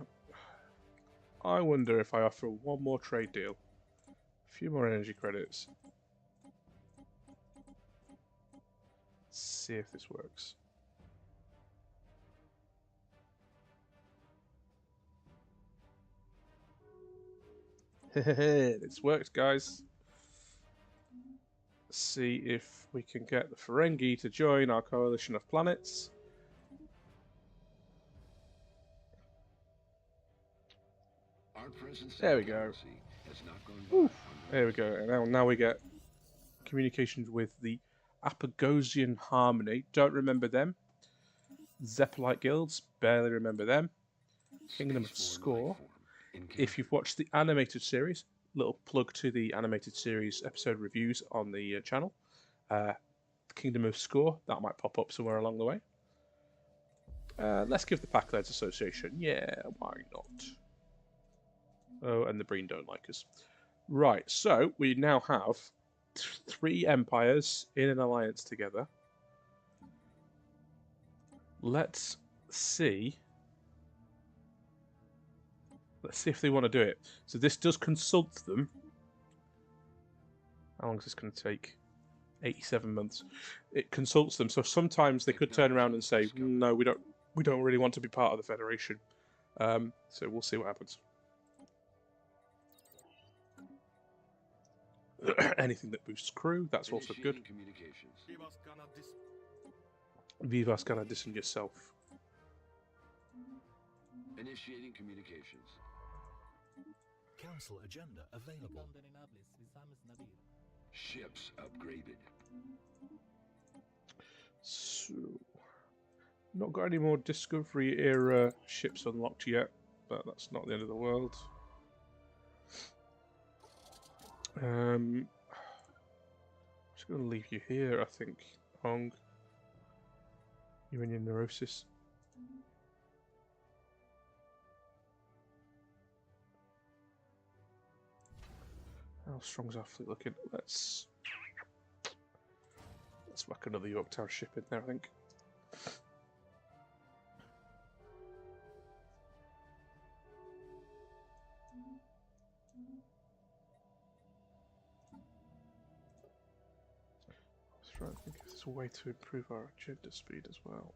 I wonder if I offer one more trade deal, a few more energy credits. Let's see if this works. It's worked, guys. Let's see if we can get the Ferengi to join our coalition of planets. There we go. There we go. And now we get communications with the Apagosian Harmony. Don't remember them. Zeppelite Guilds. Barely remember them. Kingdom of Score. If you've watched the animated series, little plug to the animated series episode reviews on the channel. Kingdom of Score. That might pop up somewhere along the way. Let's give the Packleads Association. Yeah, why not? Oh, and the Breen don't like us. Right, so we now have 3 empires in an alliance together. Let's see Let's see if they want to do it. So this does consult them. How long is this going to take? 87 months. It consults them. So sometimes they could turn around and say, no, we don't really want to be part of the Federation. So we'll see what happens. Anything that boosts crew, that's also good. Vivas Canadis and yourself. Initiating communications. Council agenda available. Ships upgraded. So, not got any more Discovery era ships unlocked yet, but that's not the end of the world. Just going to leave you here, I think, Hong. You and your neurosis. How strong's our fleet looking? Let's whack another Yorktown ship in there, I think. Let's try and think if there's a way to improve our agenda speed as well.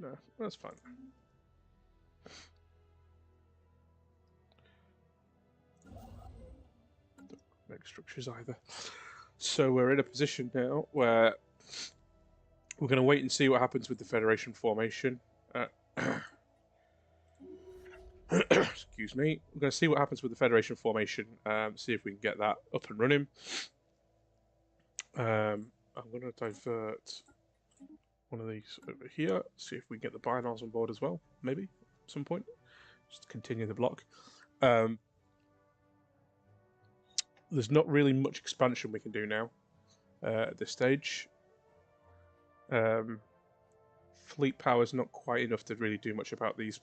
No, that's fine. Don't make structures either. So we're in a position now where we're going to wait and see what happens with the Federation formation. Excuse me. We're going to see what happens with the Federation formation. See if we can get that up and running. I'm going to divert one of these over here. See if we can get the binars on board as well. Maybe at some point. Just continue the block. There's not really much expansion we can do now at this stage. Fleet power is not quite enough to really do much about these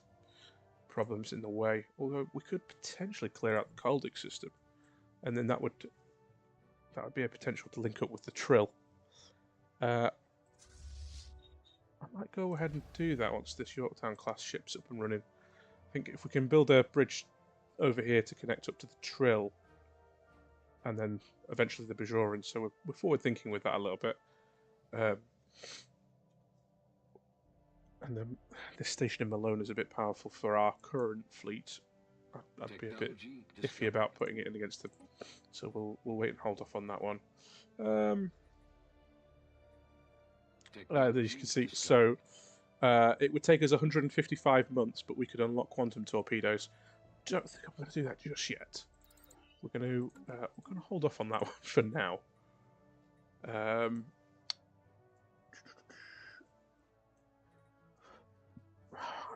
problems in the way. Although we could potentially clear out the Caldic system, and then that would be a potential to link up with the Trill. I might go ahead and do that once this Yorktown class ship's up and running. I think if we can build a bridge over here to connect up to the Trill, and then eventually the Bajorans, so we're forward thinking with that a little bit. And then this station in Malone is a bit powerful for our current fleet. I'd be a bit iffy about putting it in against them, so we'll wait and hold off on that one. As you can see, so it would take us 155 months, but we could unlock quantum torpedoes. Don't think I'm going to do that just yet. We're going to hold off on that one for now. I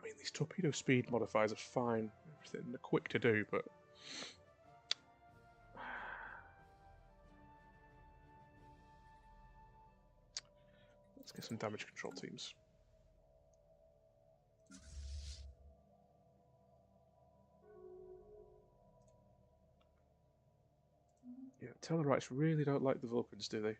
mean, these torpedo speed modifiers are fine. Everything they're quick to do, but let's get some damage control teams. Yeah, Tellarites really don't like the Vulcans, do they?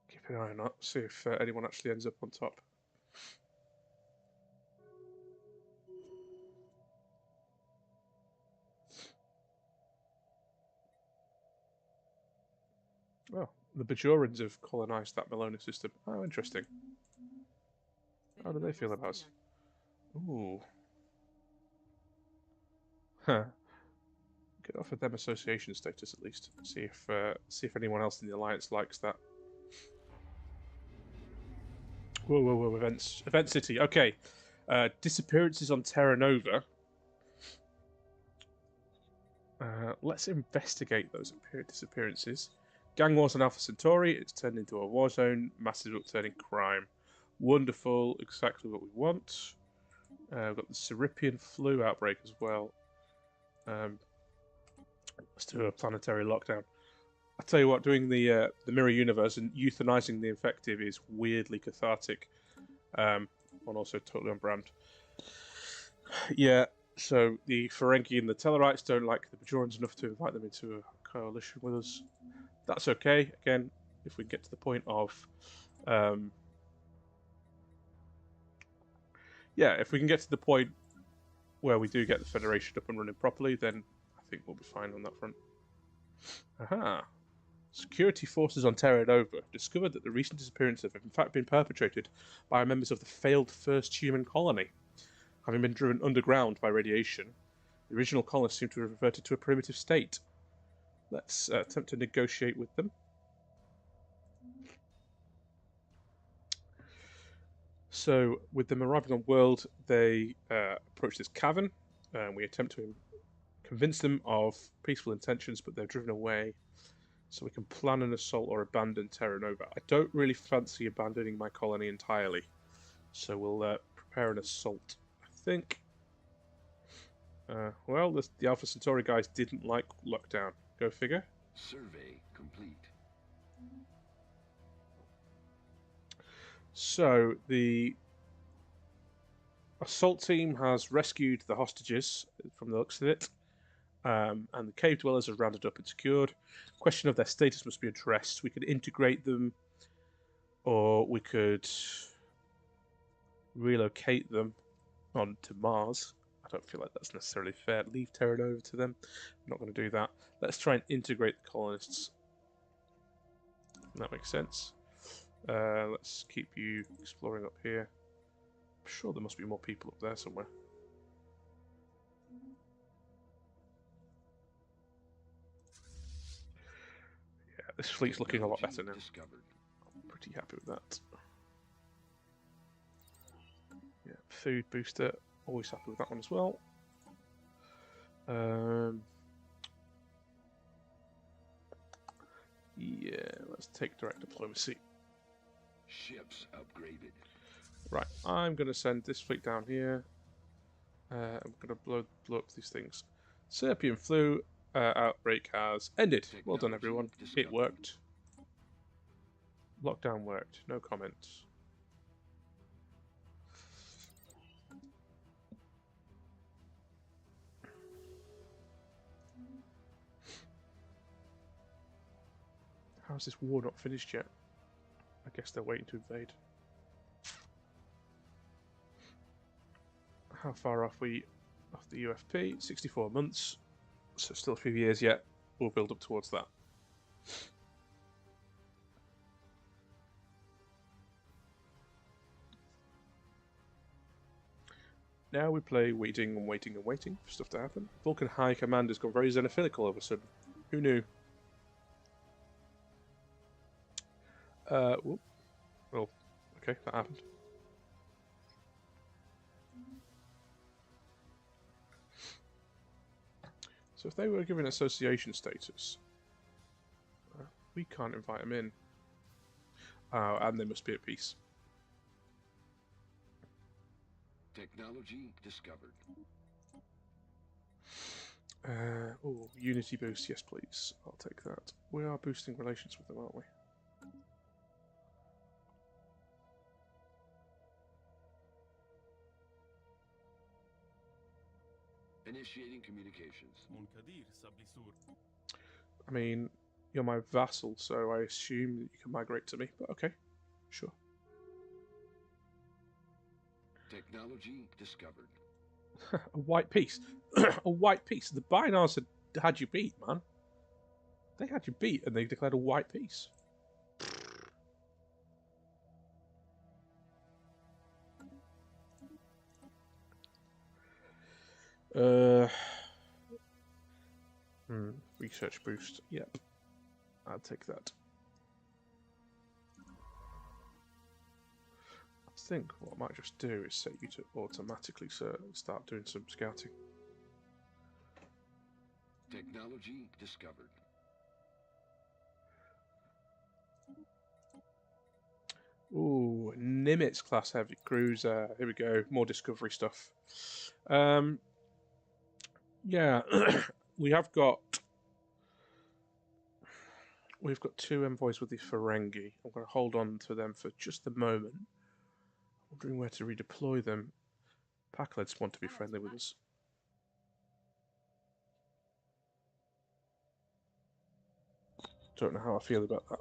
Keep an eye on that, see if anyone actually ends up on top. Oh, the Bajorans have colonised that Melona system. Oh, interesting. How do they feel about us? Ooh. Huh. Get offer them association status at least. See if anyone else in the alliance likes that. Whoa, whoa, whoa! Event City. Okay. Disappearances on Terra Nova. Let's investigate those disappearances. Gang wars on Alpha Centauri. It's turned into a war zone. Massive upturning crime. Wonderful. Exactly what we want. We've got the Seripian flu outbreak as well. Let's do a planetary lockdown. I tell you what, doing the mirror universe and euthanizing the infective is weirdly cathartic. and also totally on brand. Yeah, so the Ferengi and the Tellarites don't like the Bajorans enough to invite them into a coalition with us. That's okay. Again, if we get to the point of, yeah, if we can get to the point where we do get the Federation up and running properly, then I think we'll be fine on that front. Aha. Security forces on Terra Nova discovered that the recent disappearances have in fact been perpetrated by members of the failed first human colony. Having been driven underground by radiation, the original colonists seem to have reverted to a primitive state. Let's attempt to negotiate with them. So, with them arriving on world, they approach this cavern, and we attempt to convince them of peaceful intentions, but they're driven away. So we can plan an assault or abandon Terra Nova. I don't really fancy abandoning my colony entirely, so we'll prepare an assault, I think. Well, the Alpha Centauri guys didn't like lockdown. Go figure. Survey complete. So the assault team has rescued the hostages from the looks of it, and the cave dwellers are rounded up and secured. Question of their status must be addressed. We could integrate them, or we could relocate them onto Mars. I don't feel like that's necessarily fair. Leave Terra Nova to them. I'm not going to do that. Let's try and integrate the colonists. That makes sense. Let's keep you exploring up here. I'm sure there must be more people up there somewhere. Yeah, this fleet's looking a lot better now. I'm pretty happy with that. Yeah, food booster. Always happy with that one as well. Yeah, let's take direct diplomacy. Ships upgraded. Right, I'm going to send this fleet down here. I'm going to blow up these things. Serpian flu outbreak has ended. Well done, everyone. It worked. Lockdown worked. No comments. How's this war not finished yet? I guess they're waiting to invade. How far off we off the UFP? 64 months. So still a few years yet. We'll build up towards that. Now we play waiting and waiting and waiting for stuff to happen. Vulcan High Command has gone very xenophilic all of a sudden. Who knew? Whoop. Well, okay, that happened. So if they were given association status, we can't invite them in. Oh, and they must be at peace. Technology discovered. Oh, Unity boost, yes please. I'll take that. We are boosting relations with them, aren't we? Initiating communications. I mean, you're my vassal, so I assume that you can migrate to me, but okay, sure. Technology discovered. A white piece. A white piece. The Binars had you beat, man. They had you beat and they declared a white piece. Research boost. Yep. I'll take that. I think what I might just do is set you to automatically start doing some scouting. Technology discovered. Ooh, Nimitz class heavy cruiser. Here we go. More discovery stuff. Yeah, we've got 2 envoys with the Ferengi. I'm going to hold on to them for just a moment. Wondering where to redeploy them. Packlets want to be friendly with us. Don't know how I feel about that.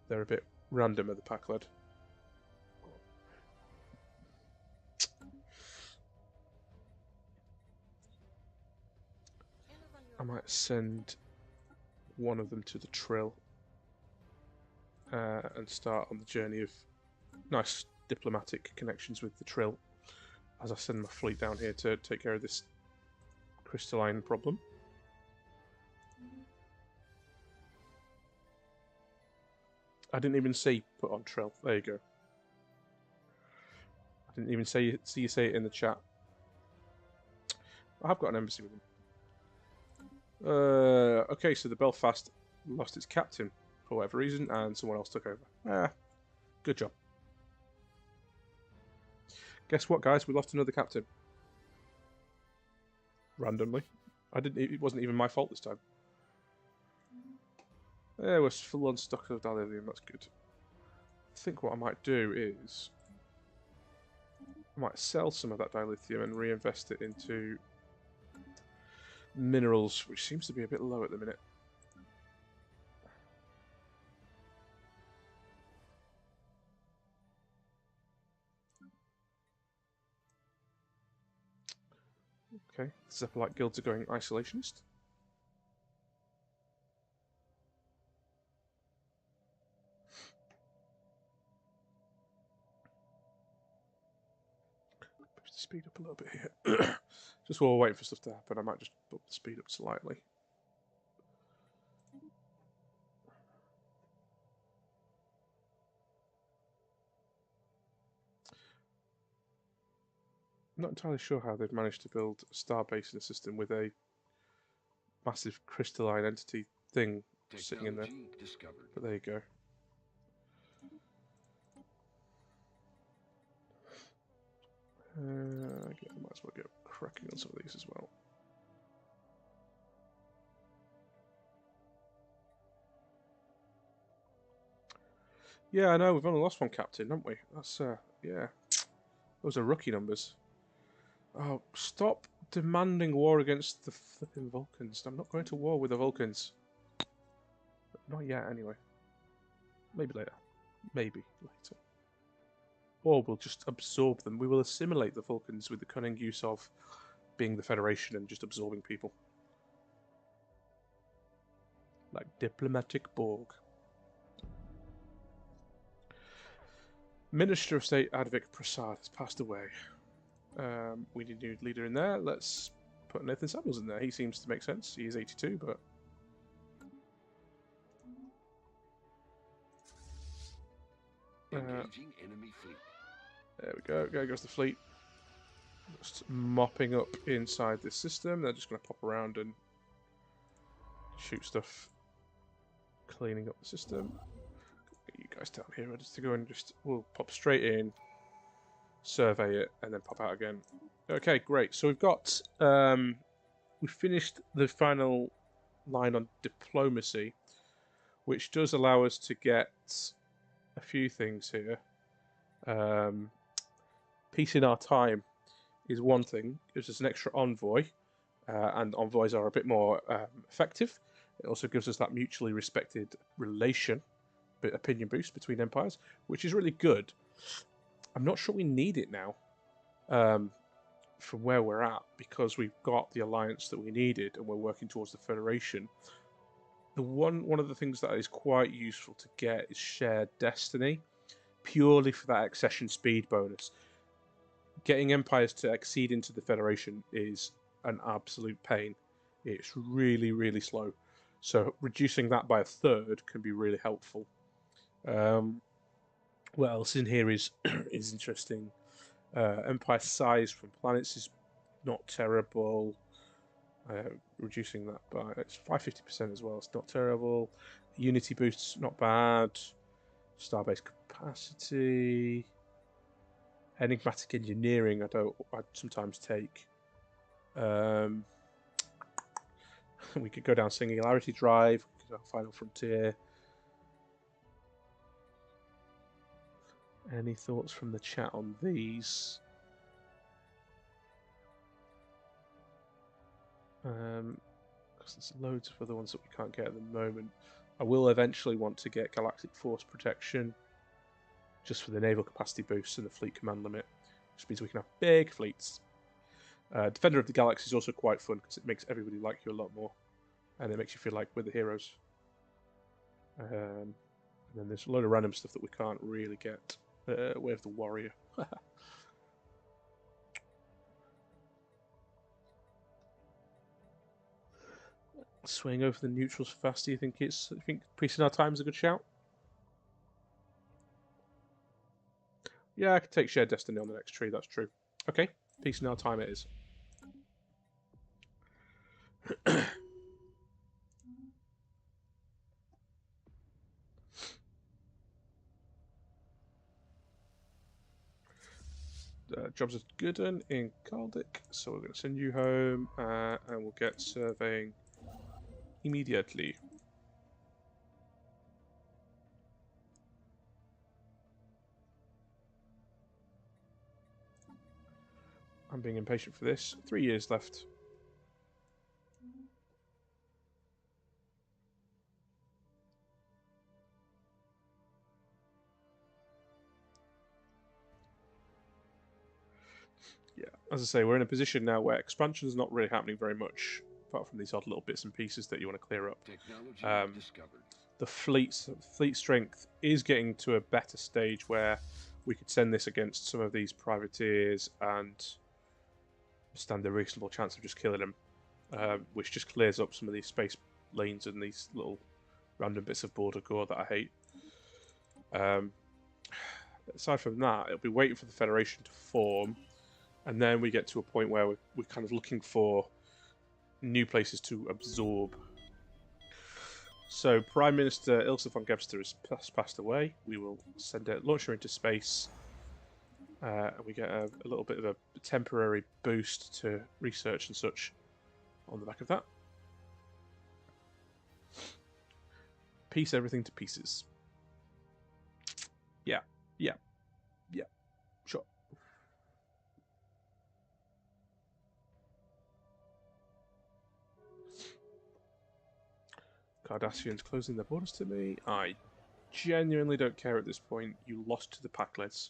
They're a bit random at the Packled. I might send one of them to the Trill and start on the journey of nice diplomatic connections with the Trill as I send my fleet down here to take care of this crystalline problem. I didn't even say put on Trill. There you go. I didn't even see you say it in the chat. I have got an embassy with them. Okay, so the Belfast lost its captain for whatever reason, and someone else took over. Good job. Guess what, guys? We lost another captain. Randomly. It wasn't even my fault this time. There was full on stock of dilithium, that's good. I think what I might do is I might sell some of that dilithium and reinvest it into minerals, which seems to be a bit low at the minute. Okay, the Zeppelite guilds are going isolationist. Speed up a little bit here. Just while we're waiting for stuff to happen, I might just bump the speed up slightly. I'm not entirely sure how they've managed to build a starbase in a system with a massive crystalline entity thing sitting in there. Discovered. But there you go. I might as well get cracking on some of these as well. Yeah, I know, we've only lost one captain, haven't we? That's, yeah. Those are rookie numbers. Oh, stop demanding war against the flipping Vulcans. I'm not going to war with the Vulcans. Not yet, anyway. Maybe later. Maybe later. Or we'll just absorb them. We will assimilate the Vulcans with the cunning use of being the Federation and just absorbing people. Like diplomatic Borg. Minister of State Advik Prasad has passed away. We need a new leader in there. Let's put Nathan Samuels in there. He seems to make sense. He is 82, but... Engaging enemy fleet. There we go. There goes the fleet. Just mopping up inside this system. They're just going to pop around and shoot stuff. Cleaning up the system. Get you guys down here ready to go and we'll pop straight in, survey it, and then pop out again. Okay, great. So we've got we finished the final line on diplomacy, which does allow us to get a few things here. Peace in our time is one thing. Gives us an extra envoy, and envoys are a bit more effective. It also gives us that mutually respected relation, opinion boost between empires, which is really good. I'm not sure we need it now, from where we're at, because we've got the alliance that we needed and we're working towards the Federation. One of the things that is quite useful to get is shared destiny, purely for that accession speed bonus. Getting empires to accede into the Federation is an absolute pain. It's really, really slow. So reducing that by a third can be really helpful. What else in here is interesting? Empire size from planets is not terrible. Reducing that by it's 550% as well. It's not terrible. Unity boosts not bad. Starbase capacity. Enigmatic engineering I sometimes take. We could go down Singularity Drive. We could go Final Frontier. Any thoughts from the chat on these? Because there's loads of other ones that we can't get at the moment. I will eventually want to get Galactic Force Protection, just for the naval capacity boost and the fleet command limit, which means we can have big fleets. Defender of the Galaxy is also quite fun because it makes everybody like you a lot more, and it makes you feel like we're the heroes. And then there's a load of random stuff that we can't really get. Way of the Warrior. Swing over the neutrals fast. Do you think Peace in Our Time is a good shout? Yeah, I could take Shared Destiny on the next tree. That's true. Okay, Peace in Our Time it is. Jobs are good in Caldic, so we're going to send you home, and we'll get surveying immediately. I'm being impatient for this. 3 years left. Yeah, as I say, we're in a position now where expansion is not really happening very much, apart from these odd little bits and pieces that you want to clear up. The fleet strength is getting to a better stage where we could send this against some of these privateers and stand a reasonable chance of just killing them, which just clears up some of these space lanes and these little random bits of border gore that I hate. Aside from that, it'll be waiting for the Federation to form, and then we get to a point where we're kind of looking for new places to absorb. So Prime Minister Ilsa von Gebster has passed away. We will launch her into space, and we get a little bit of a temporary boost to research and such on the back of that. Piece everything to pieces. Yeah, sure. Cardassians closing their borders to me. I genuinely don't care at this point. You lost to the Packlets.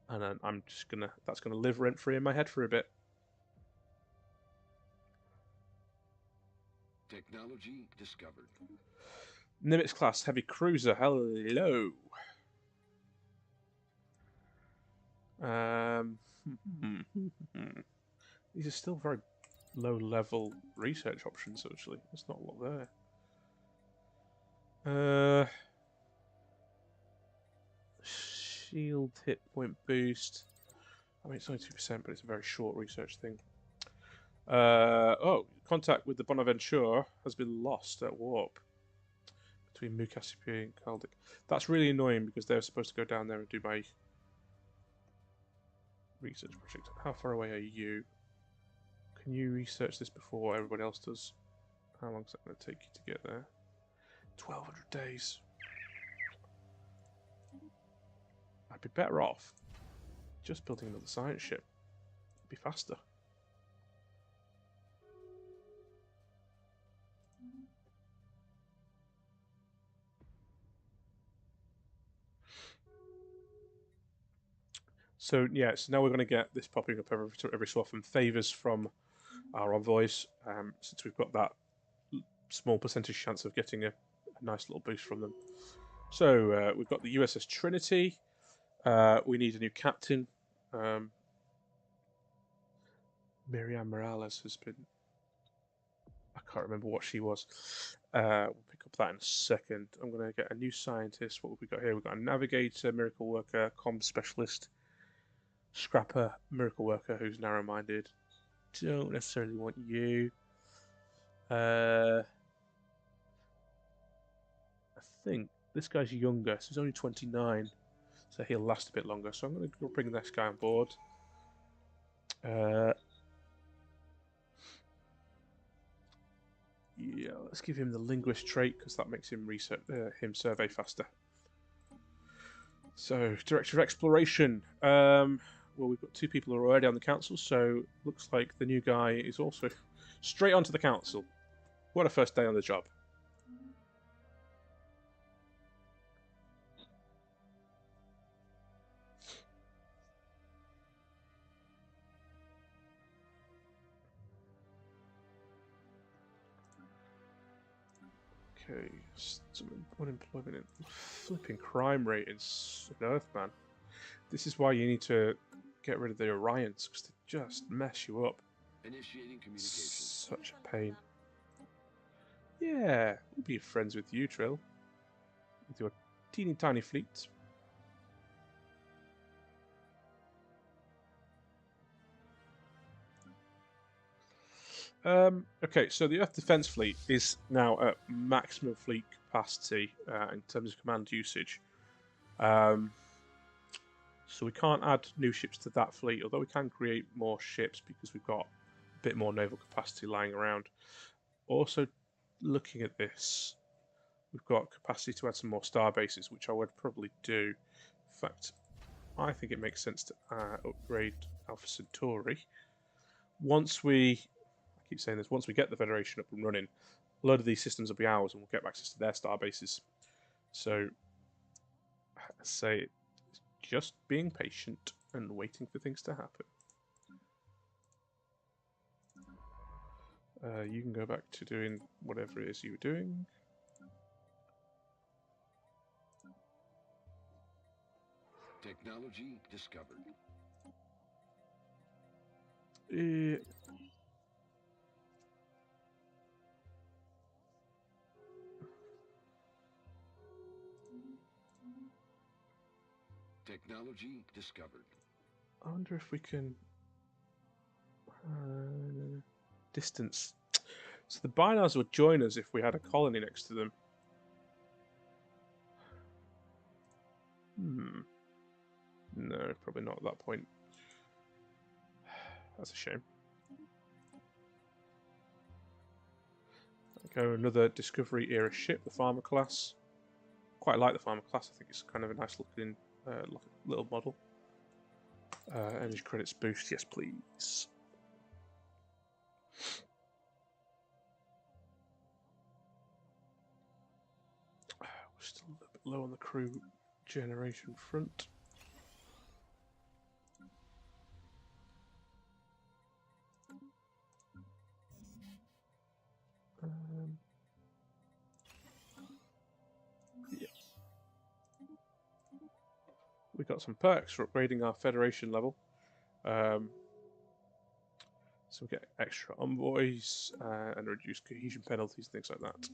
And I'm just that's gonna live rent-free in my head for a bit. Technology discovered. Nimitz class heavy cruiser. Hello. These are still very low-level research options. Actually, there's not a lot there. Shield hit point boost. I mean, it's only 2%, but it's a very short research thing. Contact with the Bonaventure has been lost at warp between Mu Cassiopea and Caldic. That's really annoying because they're supposed to go down there and do my research project. How far away are you? Can you research this before everybody else does? How long is that going to take you to get there? 1,200 days. I'd be better off just building another science ship. It'd be faster. So yeah, so now we're going to get this popping up every so often. Favors from our envoys, since we've got that small percentage chance of getting a nice little boost from them. So we've got the USS Trinity. We need a new captain. Miriam Morales has been... I can't remember what she was. We'll pick up that in a second. I'm going to get a new scientist. What have we got here? We've got a navigator, miracle worker, comm specialist, scrapper, miracle worker who's narrow-minded. Don't necessarily want you. I think this guy's younger, so he's only 29, so he'll last a bit longer. So I'm going to bring this guy on board. Yeah, let's give him the linguist trait because that makes him survey faster. So, Director of Exploration. Well, we've got 2 people already on the council, so looks like the new guy is also straight onto the council. What a first day on the job. Okay, some unemployment and flipping crime rate in Earth, man. This is why you need to get rid of the Orions, because they just mess you up. Initiating communication. Such a pain. Yeah, we'll be friends with you, Trill. With your teeny tiny fleet. Okay, so the Earth Defense Fleet is now at maximum fleet capacity in terms of command usage. So we can't add new ships to that fleet, although we can create more ships because we've got a bit more naval capacity lying around. Also, looking at this, we've got capacity to add some more star bases, which I would probably do. In fact, I think it makes sense to upgrade Alpha Centauri. Once we get the Federation up and running, a load of these systems will be ours and we'll get access to their star bases. So, I say, just being patient and waiting for things to happen. You can go back to doing whatever it is you were doing. Technology discovered. Technology discovered. I wonder if we can distance. So the Binars would join us if we had a colony next to them. No, probably not at that point. That's a shame. Go another Discovery era ship, the Farmer class. Quite like the Farmer class. I think it's kind of a nice looking little model. Energy credits boost, yes please. We're still a little bit low on the crew generation front. Yeah. We got some perks for upgrading our Federation level. So we get extra envoys and reduced cohesion penalties, things like that.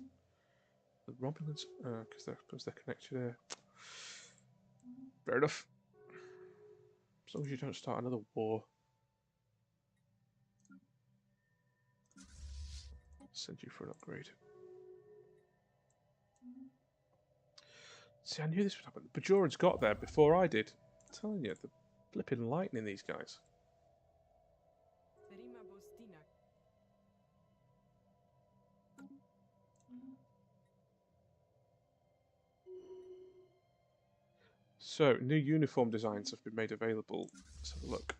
The Romulans, because they're connected here. Fair enough. As long as you don't start another war. Send you for an upgrade. See, I knew this would happen. The Bajorans got there before I did. I'm telling you, the flipping lightning, these guys. So, new uniform designs have been made available. Let's have a look.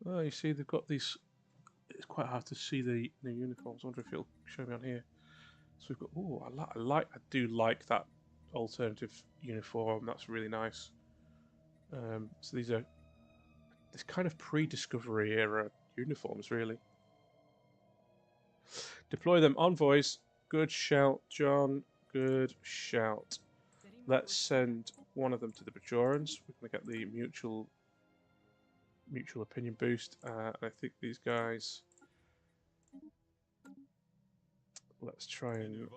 Oh, you see, they've got these. It's quite hard to see the new uniforms. I wonder if you'll show me on here. So we've got. Oh, I do like that alternative uniform. That's really nice. So these are this kind of pre-discovery era uniforms, really. Deploy them, envoys. Good shout, John. Good shout. Let's send one of them to the Bajorans. We're going to get the mutual opinion boost. And I think these guys. Let's try and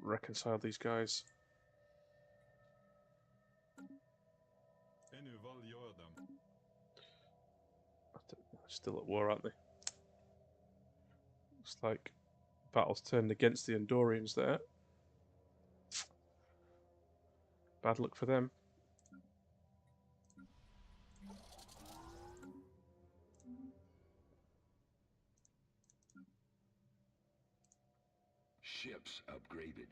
reconcile these guys. Still at war, aren't they? Looks like battle's turned against the Andorians there. Bad luck for them. Ships upgraded.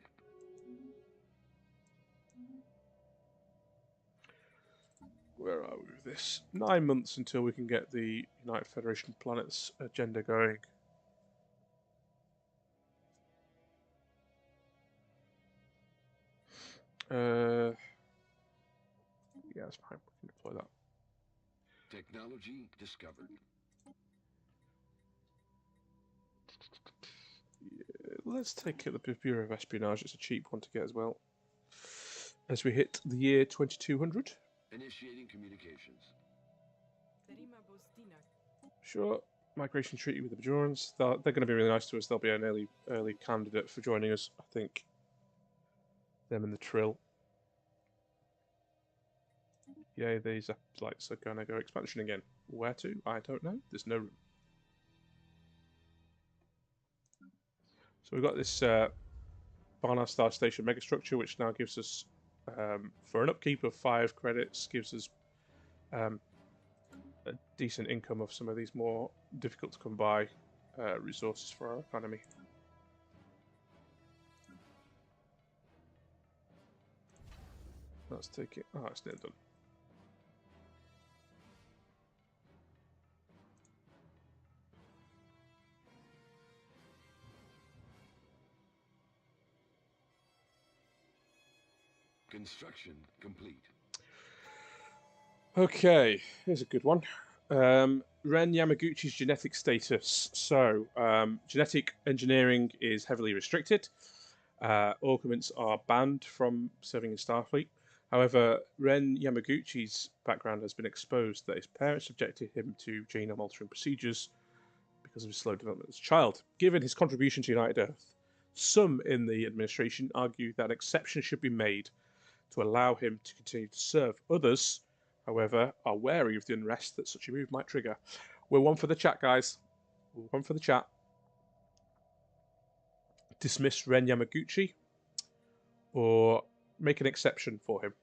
Where are we with this? 9 months until we can get the United Federation Planets agenda going. Yeah, that's fine. We can deploy that. Technology discovered. Yeah, let's take the Bureau of Espionage. It's a cheap one to get as well. As we hit the year 2200. Initiating communications. Sure. Migration treaty with the Bajorans. They're going to be really nice to us. They'll be an early candidate for joining us, I think. Them and the Trill. Yay, these lights are going to go expansion again. Where to? I don't know. There's no room. So we've got this Barnard Star Station megastructure, which now gives us, for an upkeep of 5 credits, gives us a decent income of some of these more difficult to come by resources for our economy. Let's take it. Oh, it's nearly done. Construction complete. Okay, here's a good one. Ren Yamaguchi's genetic status. So, genetic engineering is heavily restricted. Augments are banned from serving in Starfleet. However, Ren Yamaguchi's background has been exposed that his parents subjected him to genome-altering procedures because of his slow development as a child. Given his contribution to United Earth, some in the administration argue that an exception should be made to allow him to continue to serve. Others, however, are wary of the unrest that such a move might trigger. We're one for the chat, guys. We're one for the chat. Dismiss Ren Yamaguchi or make an exception for him.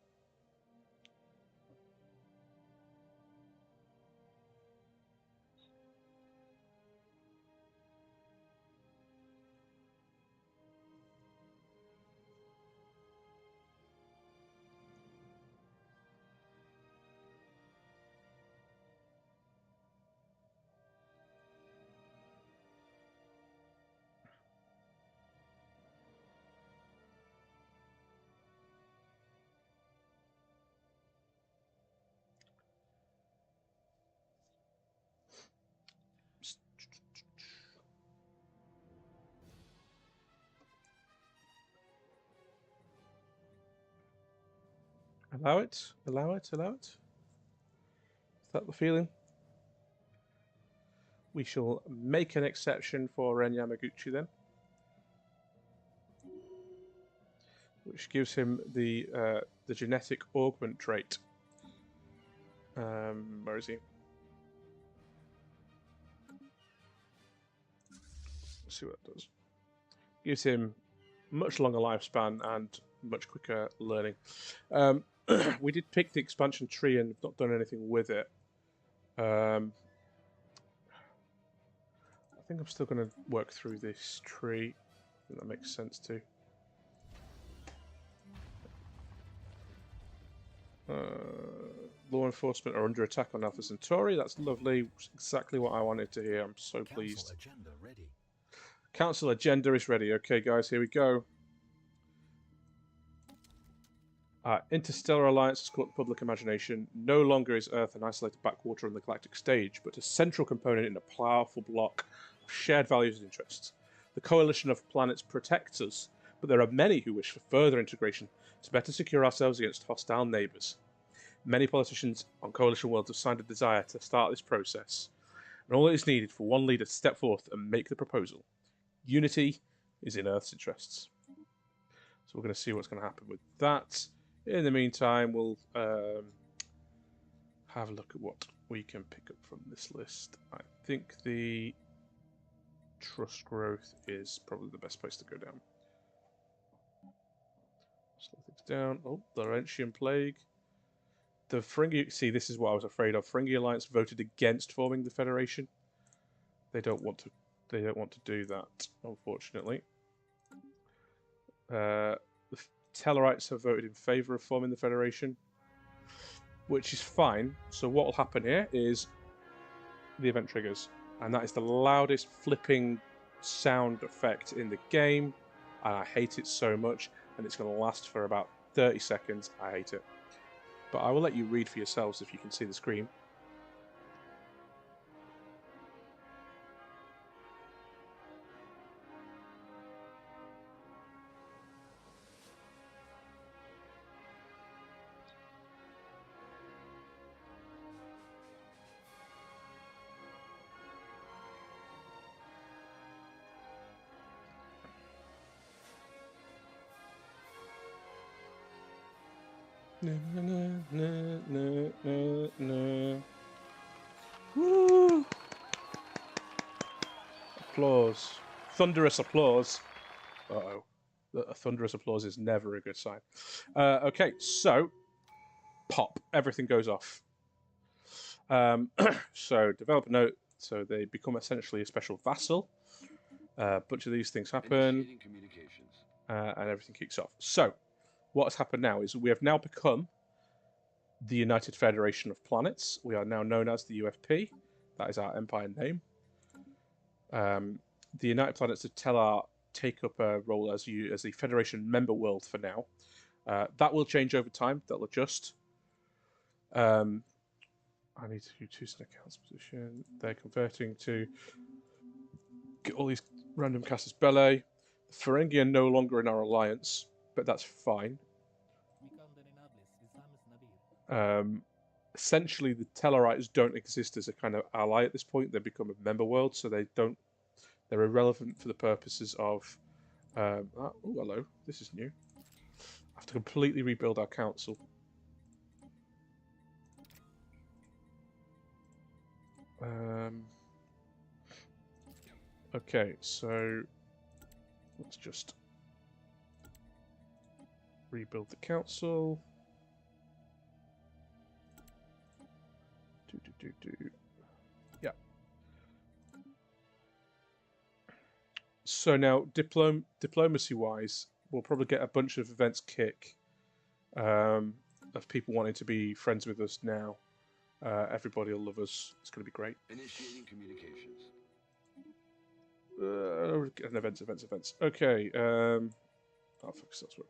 Allow it, allow it, allow it. Is that the feeling? We shall make an exception for Ren Yamaguchi then, which gives him the genetic augment trait. Where is he? Let's see what it does. Gives him much longer lifespan and much quicker learning. We did pick the expansion tree and not done anything with it. I think I'm still going to work through this tree. I think that makes sense too. Law enforcement are under attack on Alpha Centauri. That's lovely. Exactly what I wanted to hear. I'm so pleased. Agenda ready. Council agenda is ready. Okay, guys, here we go. Interstellar Alliance has caught the public imagination. No longer is Earth an isolated backwater on the galactic stage, but a central component in a powerful block of shared values and interests. The coalition of planets protects us, but there are many who wish for further integration to better secure ourselves against hostile neighbours. Many politicians on coalition worlds have signed a desire to start this process, and all that is needed for one leader to step forth and make the proposal. Unity is in Earth's interests. So we're going to see what's going to happen with that. In the meantime, we'll have a look at what we can pick up from this list. I think the trust growth is probably the best place to go down. Slow things down. Oh, the Laurentian Plague. The Ferengi. See, this is what I was afraid of. Ferengi Alliance voted against forming the Federation. They don't want to. They don't want to do that, unfortunately. The Tellarites have voted in favour of forming the Federation. which is fine. So what will happen here is the event triggers, and that is the loudest flipping sound effect in the game, and I hate it so much, and it's going to last for about 30 seconds. I hate it. But I will let you read for yourselves if you can see the screen. Na, na, na, na, na, na. Woo! Applause. Thunderous applause. Uh-oh. A thunderous applause is never a good sign. Okay, so pop. Everything goes off. So developer note. So they become essentially a special vassal. A bunch of these things happen, and everything kicks off. So what has happened now is we have now become the United Federation of Planets. We are now known as the UFP. That is our empire name. The United Planets of Tellar take up a role as the Federation member world for now. That will change over time. That'll adjust. I need to choose an accounts position. They're converting to get all these random casters belly. The Ferengi are no longer in our alliance, but that's fine. Essentially, the Tellarites don't exist as a kind of ally at this point. They've become a member world, so they're irrelevant for the purposes of. Oh, hello. This is new. I have to completely rebuild our council. Okay, so let's just rebuild the council. Yeah. So now, diplomacy-wise, we'll probably get a bunch of events kick of people wanting to be friends with us now. Everybody will love us. It's going to be great. Initiating communications. Events. Okay. Oh, focus. That's what.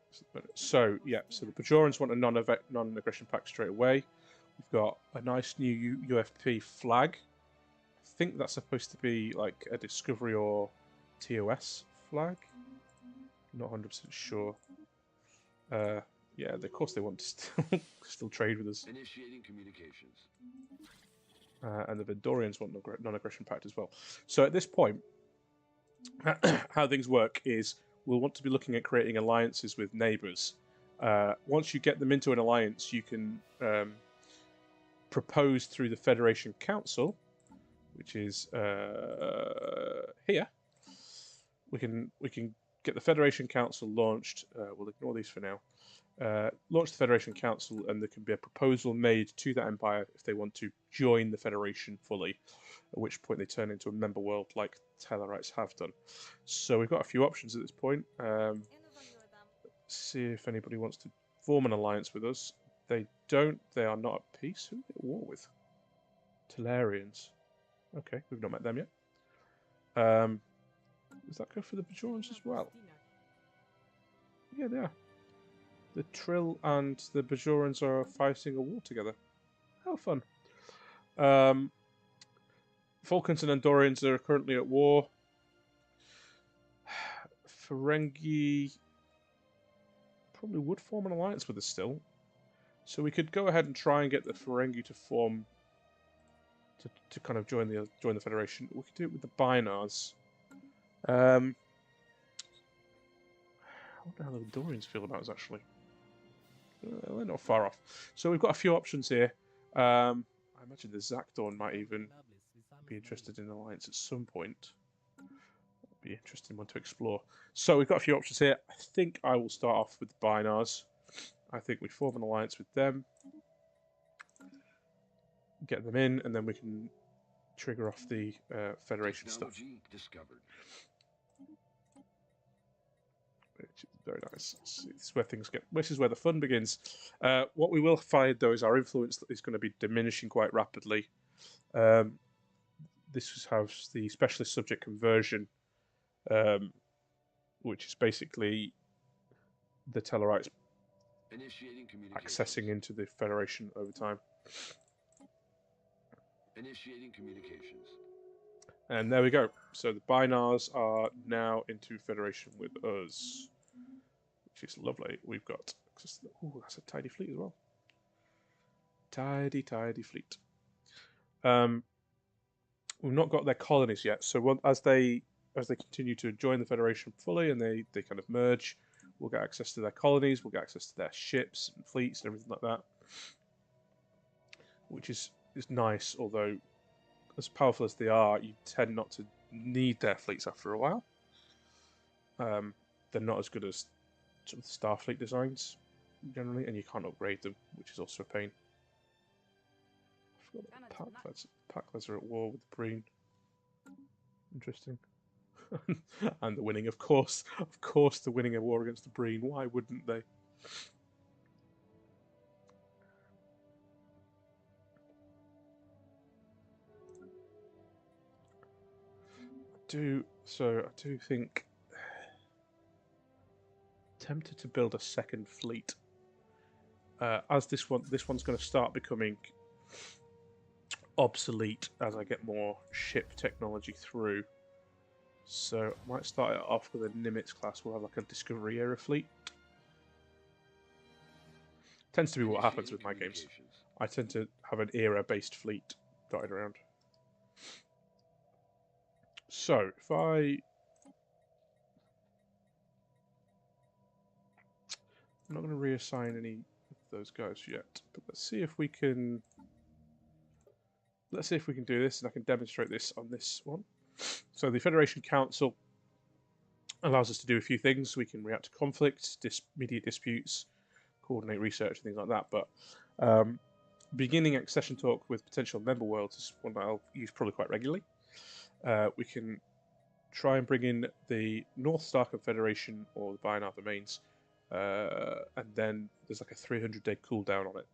So yeah. So the Bajorans want a non-aggression pact straight away. We've got a nice new UFP flag. I think that's supposed to be like a Discovery or TOS flag. Not 100% sure. Yeah, of course they want to still trade with us. Initiating communications. And the Vendorians want non-aggression pact as well. So at this point, how things work is we'll want to be looking at creating alliances with neighbours. Once you get them into an alliance, you can propose through the Federation Council, which is here. We can get the Federation Council launched. We'll ignore these for now. Launch the Federation Council, and there can be a proposal made to that empire if they want to join the Federation fully, at which point they turn into a member world like Tellarites have done. So we've got a few options at this point. Let's see if anybody wants to form an alliance with us. They don't. They are not at peace. Who are they at war with? Tellarians. Okay, we've not met them yet. Does that go for the Bajorans as well? Yeah, they are. The Trill and the Bajorans are fighting a war together. How fun. Falcons and Andorians are currently at war. Ferengi probably would form an alliance with us still. So we could go ahead and try and get the Ferengi to form to kind of join the Federation. We could do it with the Binars. I wonder how the Andorians feel about us actually. They're not far off. So we've got a few options here. I imagine the Zakdorn might even be interested in an alliance at some point. That'd be an interesting one to explore. So we've got a few options here. I think I will start off with the Binars. I think we form an alliance with them. Get them in, and then we can trigger off the Federation stuff. Discovered. Very nice. This is where things get. This is where the fun begins. What we will find, though, is our influence is going to be diminishing quite rapidly. This has the specialist subject conversion, which is basically the Tellarites accessing into the Federation over time. Initiating communications. And there we go. So the Binars are now into Federation with us, which is lovely. We've got access to the, ooh, that's a tidy fleet as well. Tidy fleet. We've not got their colonies yet. So as they continue to join the Federation fully and they kind of merge, we'll get access to their colonies. We'll get access to their ships and fleets and everything like that, which is nice. Although, as powerful as they are, you tend not to need their fleets after a while. They're not as good as sort of the Starfleet designs generally, and you can't upgrade them, which is also a pain. I forgot that Packlers are at war with the Breen. Interesting. And the winning, of course, the winning a war against the Breen. Why wouldn't they? I do think tempted to build a second fleet. As this one's going to start becoming obsolete as I get more ship technology through. So I might start it off with a Nimitz class. We'll have like a Discovery era fleet. Tends to be what happens with my games. I tend to have an era-based fleet dotted around. So if I'm not going to reassign any of those guys yet, but let's see if we can. Let's see if we can do this, and I can demonstrate this on this one. So the Federation Council allows us to do a few things. We can react to conflicts, mediate disputes, coordinate research, and things like that. But beginning accession talk with potential member worlds is one that I'll use probably quite regularly. We can try and bring in the North Star Confederation or the Binar domains, and then there's like a 300-day cooldown on it.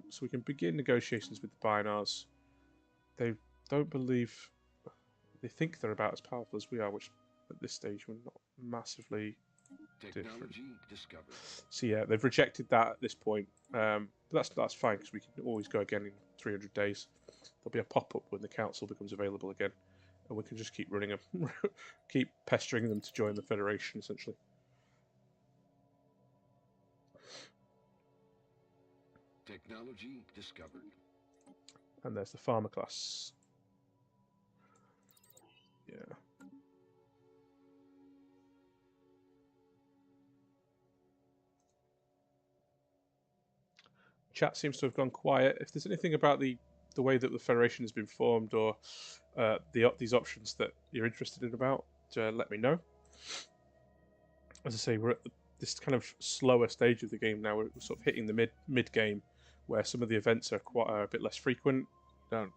So we can begin negotiations with the Binars. They don't believe... They think they're about as powerful as we are, which at this stage we're not massively different. Discovered. So yeah, they've rejected that at this point. But that's fine, because we can always go again in 300 days. There'll be a pop-up when the council becomes available again, and we can just keep running them, keep pestering them to join the Federation, essentially. Technology discovered. And there's the farmer class. Yeah. Chat seems to have gone quiet. If there's anything about the way that the Federation has been formed, or these options that you're interested in about, let me know. As I say, we're at this kind of slower stage of the game now. We're sort of hitting the mid game, where some of the events are a bit less frequent. Don't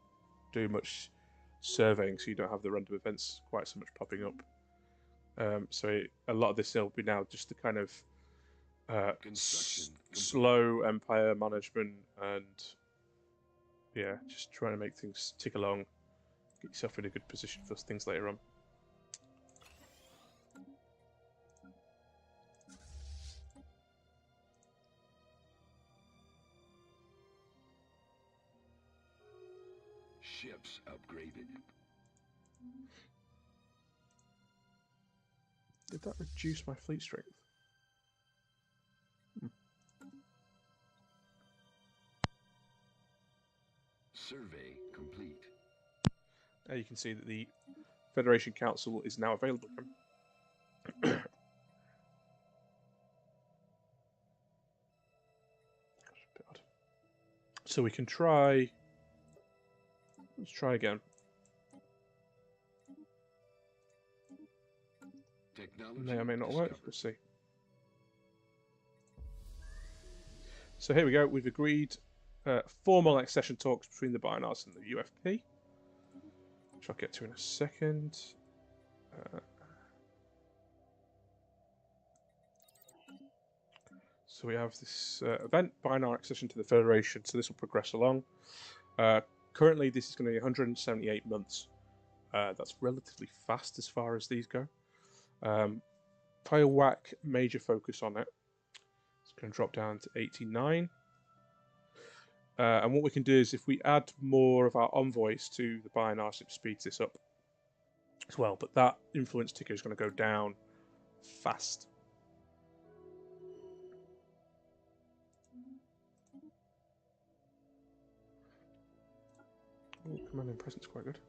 do much surveying, so you don't have the random events quite so much popping up. So a lot of this will be now just the kind of slow empire management, and yeah, just trying to make things tick along, get yourself in a good position for things later on. Ships upgraded. Did that reduce my fleet strength? Survey complete. There you can see that the Federation Council is now available. So we can try. Let's try again. May or may not work. We'll see. So here we go. We've agreed formal accession talks between the Binars and the UFP, which I'll get to in a second. So we have this event, binary accession to the Federation, so this will progress along. Currently, this is going to be 178 months. That's relatively fast as far as these go. Tile whack, major focus on it. It's going to drop down to 89. And what we can do is if we add more of our envoys to the binary, it speeds this up as well. But that influence ticker is going to go down fast. Oh, command and presence quite good.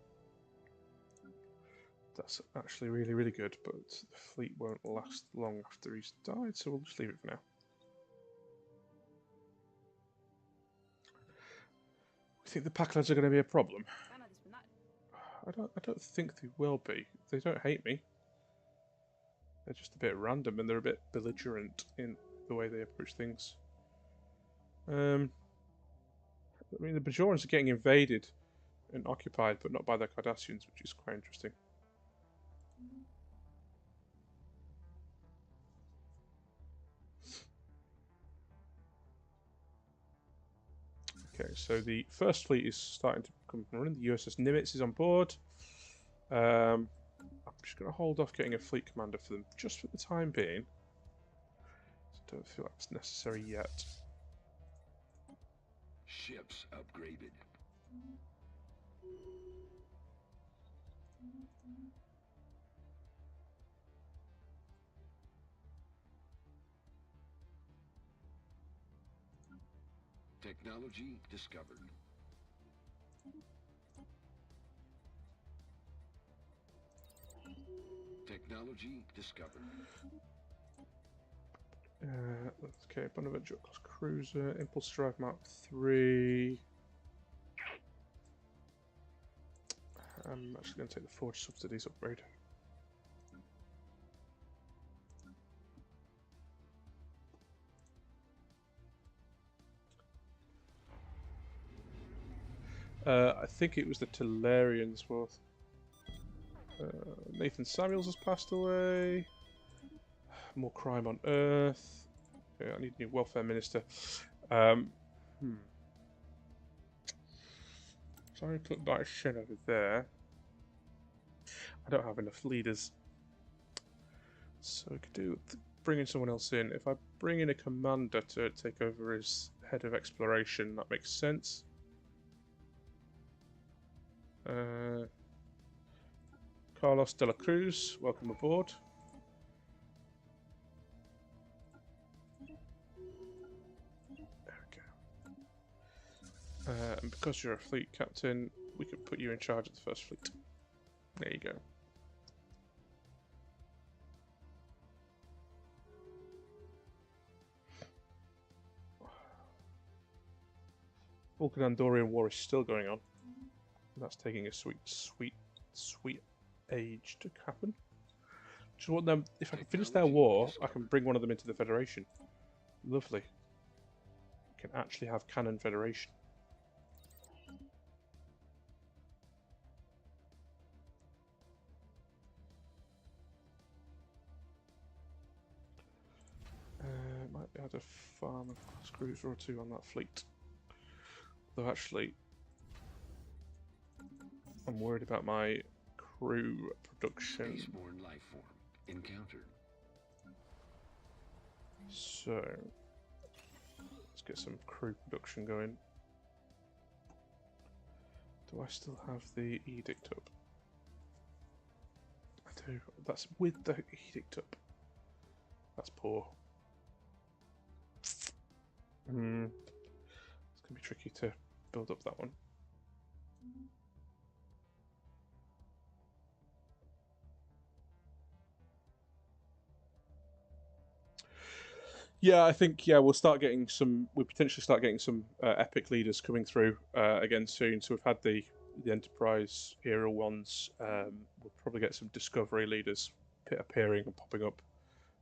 That's actually really, really good, but the fleet won't last long after he's died, so we'll just leave it for now. I think the Packlads are going to be a problem. I don't think they will be. They don't hate me. They're just a bit random and they're a bit belligerent in the way they approach things. I mean, the Bajorans are getting invaded and occupied, but not by the Cardassians, which is quite interesting. Okay, so the first fleet is starting to come running. The USS Nimitz is on board. I'm just going to hold off getting a fleet commander for them just for the time being. So I don't feel like it's necessary yet. Ships upgraded. Technology discovered. Technology discovered. Okay, Bonaventure class cruiser, Impulse Drive Mark 3. I'm actually going to take the Forge Subsidies upgrade. I think it was the Tellarians. Well, Nathan Samuels has passed away. More crime on Earth. Okay, I need a new welfare minister. Sorry to put that shit over there. I don't have enough leaders. So we could do bringing someone else in. If I bring in a commander to take over as head of exploration, that makes sense. Carlos de la Cruz, welcome aboard. There we go. And because you're a fleet captain, we can put you in charge of the first fleet. There you go. Vulcan-Andorian war is still going on. That's taking a sweet age to happen. Just want them. If I can finish their war, I can bring one of them into the Federation. Lovely. We can actually have canon Federation. Might be able to farm a class cruiser or two on that fleet. Though actually, I'm worried about my crew production. Spaceborne life form encountered. So let's get some crew production going. Do I still have the edict up? I do. That's with the edict up. That's poor. It's going to be tricky to build up that one. Yeah, I think we'll start getting some. We'll potentially start getting some epic leaders coming through again soon. So we've had the Enterprise era ones. We'll probably get some Discovery leaders appearing and popping up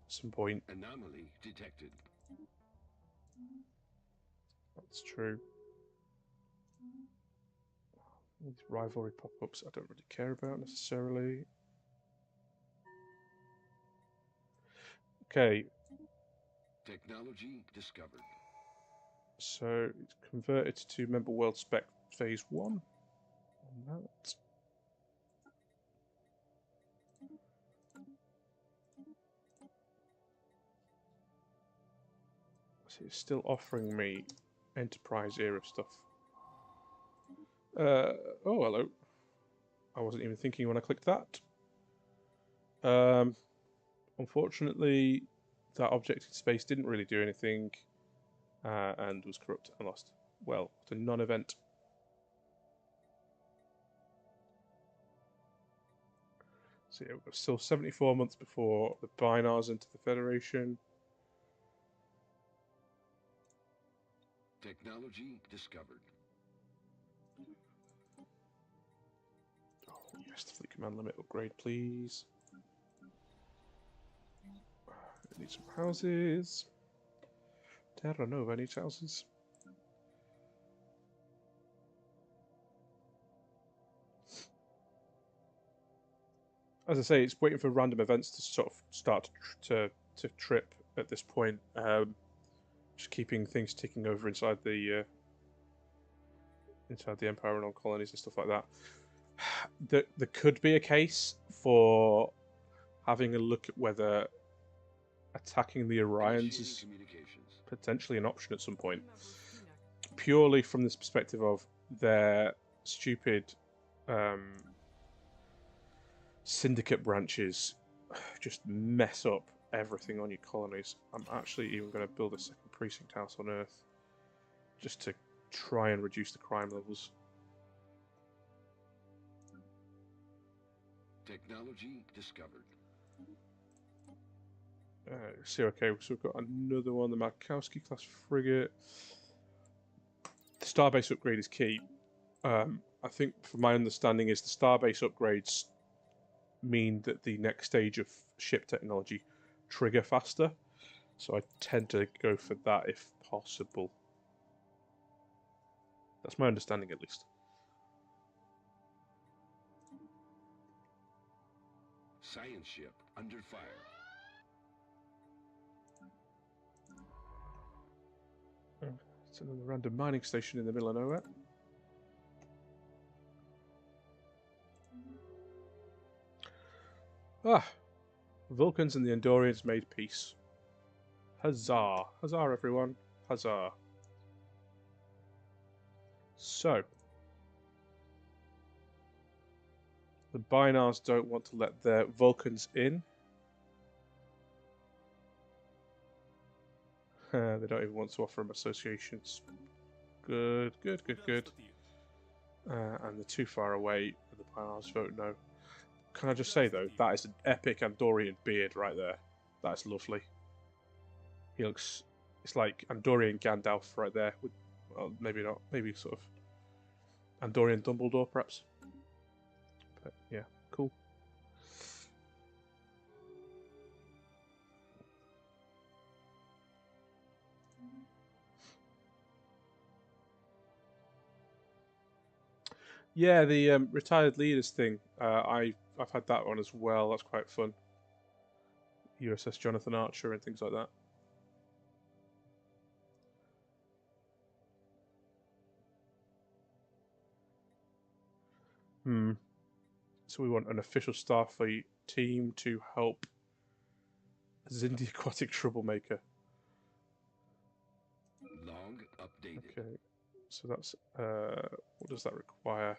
at some point. Anomaly detected. That's true. These rivalry pop-ups I don't really care about necessarily. Okay. Technology discovered. So it's converted to member world spec phase 1 on that. So it's still offering me Enterprise era stuff. Oh, hello. I wasn't even thinking when I clicked that. Unfortunately, that object in space didn't really do anything and was corrupt and lost. Well, it's a non-event. So yeah, we're still 74 months before the Binars into the Federation. Technology discovered. Oh, yes, the fleet command limit upgrade, please. I need some houses. Terra Nova needs houses. As I say, it's waiting for random events to sort of start to trip at this point. Just keeping things ticking over inside the Empire and on colonies and stuff like that. There could be a case for having a look at whether attacking the Orions is potentially an option at some point. Purely from this perspective of their stupid syndicate branches just mess up everything on your colonies. I'm actually even going to build a second precinct house on Earth just to try and reduce the crime levels. Technology discovered. See, okay, so we've got another one, the Markowski class frigate. The starbase upgrade is key. I think, from my understanding, is the starbase upgrades mean that the next stage of ship technology trigger faster. So I tend to go for that if possible. That's my understanding, at least. Science ship under fire. It's another random mining station in the middle of nowhere. Ah, Vulcans and the Andorians made peace. Huzzah! Huzzah, everyone! Huzzah! So, the Binars don't want to let their Vulcans in. They don't even want to offer them associations. Good, good, good, good. And they're too far away, and the Binars vote no. Can I just say, though, that is an epic Andorian beard right there. That's lovely. He looks... It's like Andorian Gandalf right there. With, well, maybe not. Maybe sort of Andorian Dumbledore, perhaps. But, yeah, cool. Yeah, the retired leaders thing. I've had that one as well. That's quite fun. USS Jonathan Archer and things like that. So we want an official Starfleet team to help Zindi Aquatic Troublemaker. Log updated. Okay, so that's what does that require?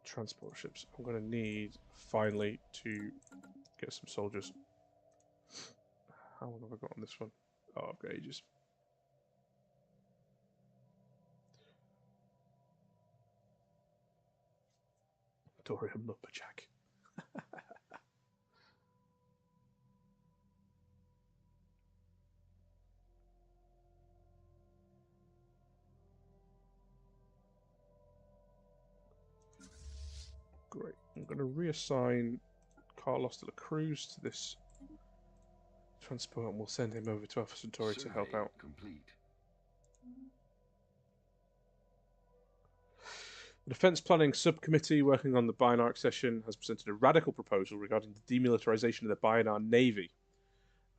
Transport ships. I'm going to need finally to get some soldiers. How long have I got on this one? Oh, I've got ages. Dorian Lumberjack. Great. I'm going to reassign Carlos de la Cruz to this transport, and we'll send him over to Alpha Centauri to help out. Complete. The Defence Planning Subcommittee working on the Binar accession has presented a radical proposal regarding the demilitarization of the Binar Navy.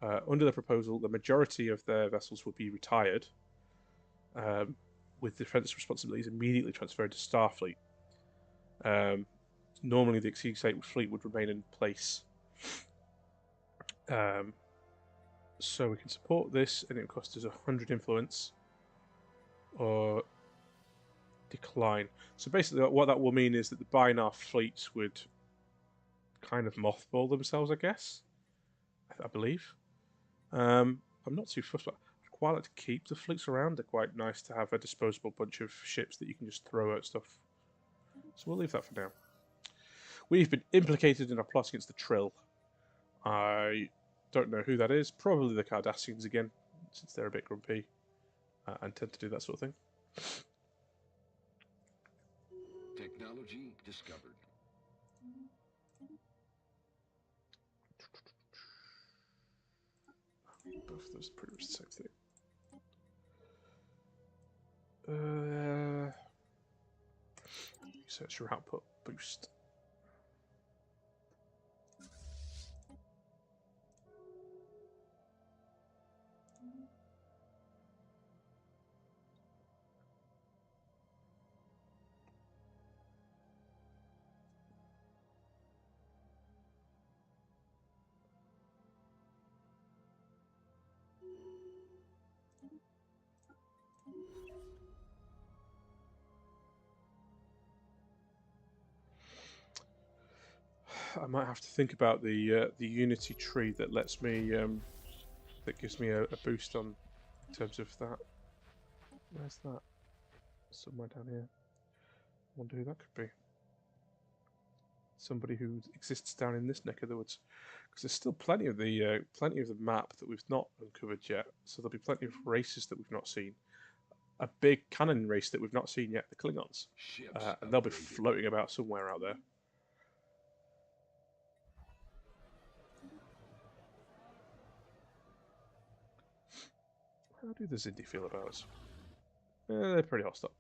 Under the proposal, the majority of their vessels will be retired, with defence responsibilities immediately transferred to Starfleet. Normally, the X-8 fleet would remain in place. So we can support this, and it costs us 100 influence, or decline. So basically, what that will mean is that the Bynarf fleets would kind of mothball themselves, I guess. I believe. I'm not too fussed, but I'd quite like to keep the fleets around. They're quite nice to have a disposable bunch of ships that you can just throw at stuff. So we'll leave that for now. We've been implicated in a plot against the Trill. I don't know who that is. Probably the Cardassians again, since they're a bit grumpy and tend to do that sort of thing. Technology discovered. Both those are pretty much the same thing. Research your output boost. I might have to think about the Unity tree that lets me that gives me a boost on in terms of that. Where's that? Somewhere down here. I wonder who that could be. Somebody who exists down in this neck of the woods, because there's still plenty of the map that we've not uncovered yet. So there'll be plenty of races that we've not seen. A big cannon race that we've not seen yet, the Klingons, and they'll be floating about somewhere out there. How do the Zindi feel about us? They're pretty hostile.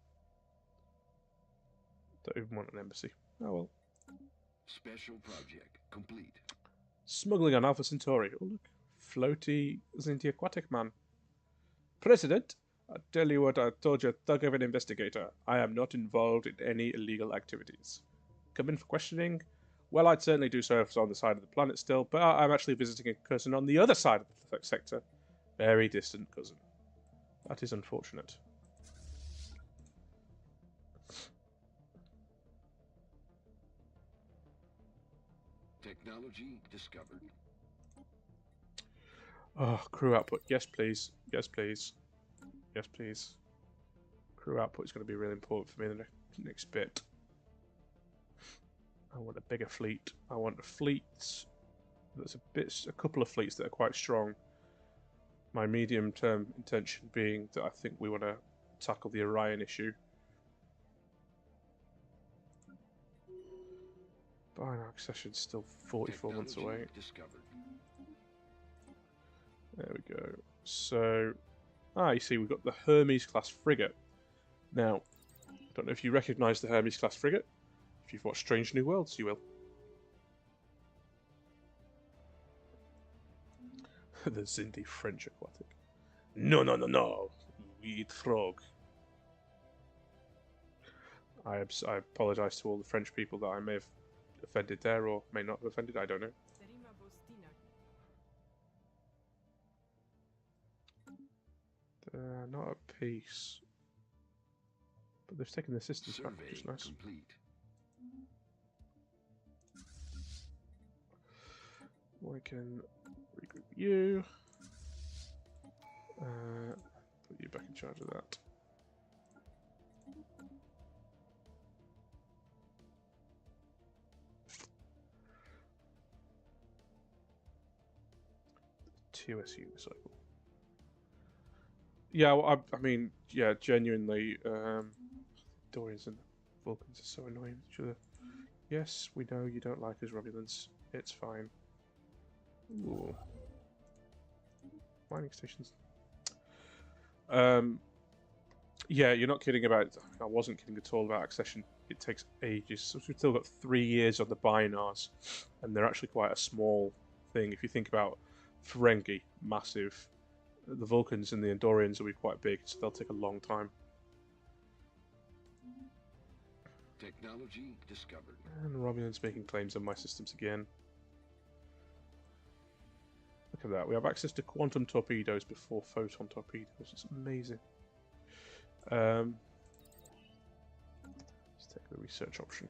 Don't even want an embassy. Oh well. Special project complete. Smuggling on Alpha Centauri. Oh look, floaty Zindi aquatic man. President, I tell you what, I told you, a thug of an investigator. I am not involved in any illegal activities. Come in for questioning? Well, I'd certainly do so if I was on the side of the planet still, but I'm actually visiting a cousin on the other side of the sector. Very distant cousin. That is unfortunate. Technology discovered. Oh, crew output. Yes, please. Yes, please. Yes, please. Crew output is going to be really important for me in the next bit. I want a bigger fleet. I want a fleet that's a couple of fleets that are quite strong. My medium-term intention being that I think we want to tackle the Orion issue. Binary accession's still 44 months away. Discovered. There we go. So, you see, we've got the Hermes-class frigate. Now, I don't know if you recognise the Hermes-class frigate. If you've watched Strange New Worlds, you will. The Zindi French aquatic. No, no, no, no. We eat frog. I apologise to all the French people that I may have offended there, or may not have offended. I don't know. They're not at peace. But they've taken the systems back, which is nice. Complete. We can regroup you. Put you back in charge of that. TOS unicycle. Yeah, well, I mean, yeah, genuinely, Dorians and Vulcans are so annoying with each other. Yes, we know you don't like us, Romulans. It's fine. Ooh. Mining stations. Yeah, you're not kidding about... I wasn't kidding at all about accession. It takes ages. So we've still got 3 years on the Binars, and they're actually quite a small thing. If you think about Ferengi, massive. The Vulcans and the Andorians will be quite big, so they'll take a long time. Technology discovered. And Romulans making claims on my systems again. Look at that. We have access to quantum torpedoes before photon torpedoes. It's amazing. Let's take the research option.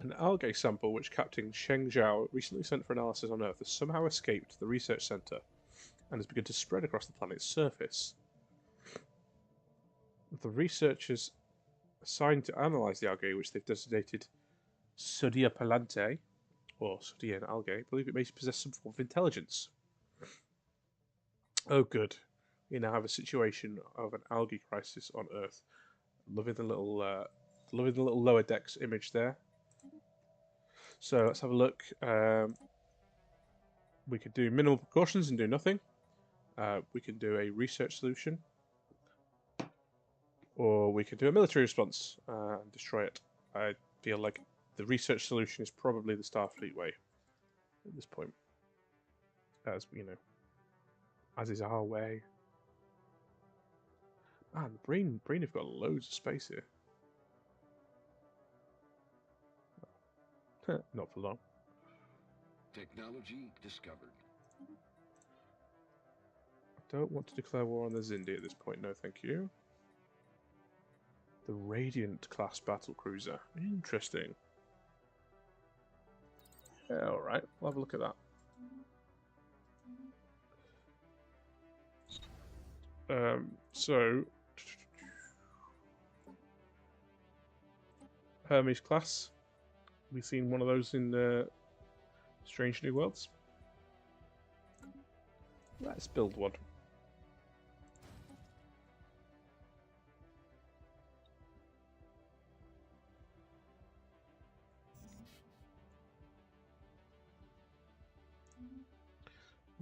An algae sample which Captain Sheng Zhao recently sent for analysis on Earth has somehow escaped the research center and has begun to spread across the planet's surface. The researchers assigned to analyze the algae, which they've designated Sodia palante, or Sodian algae, believe it may possess some form of intelligence. Oh, good. We now have a situation of an algae crisis on Earth. Loving the little lower decks image there. So let's have a look. We could do minimal precautions and do nothing. We can do a research solution. Or we could do a military response and destroy it. I feel like the research solution is probably the Starfleet way at this point. As you know, as is our way. Man, Breen have got loads of space here. Not for long. Technology discovered. I don't want to declare war on the Zindi at this point, no thank you. The Radiant class battlecruiser. Interesting. Yeah, alright, we'll have a look at that. So Hermes class. We've seen one of those in Strange New Worlds. Let's build one.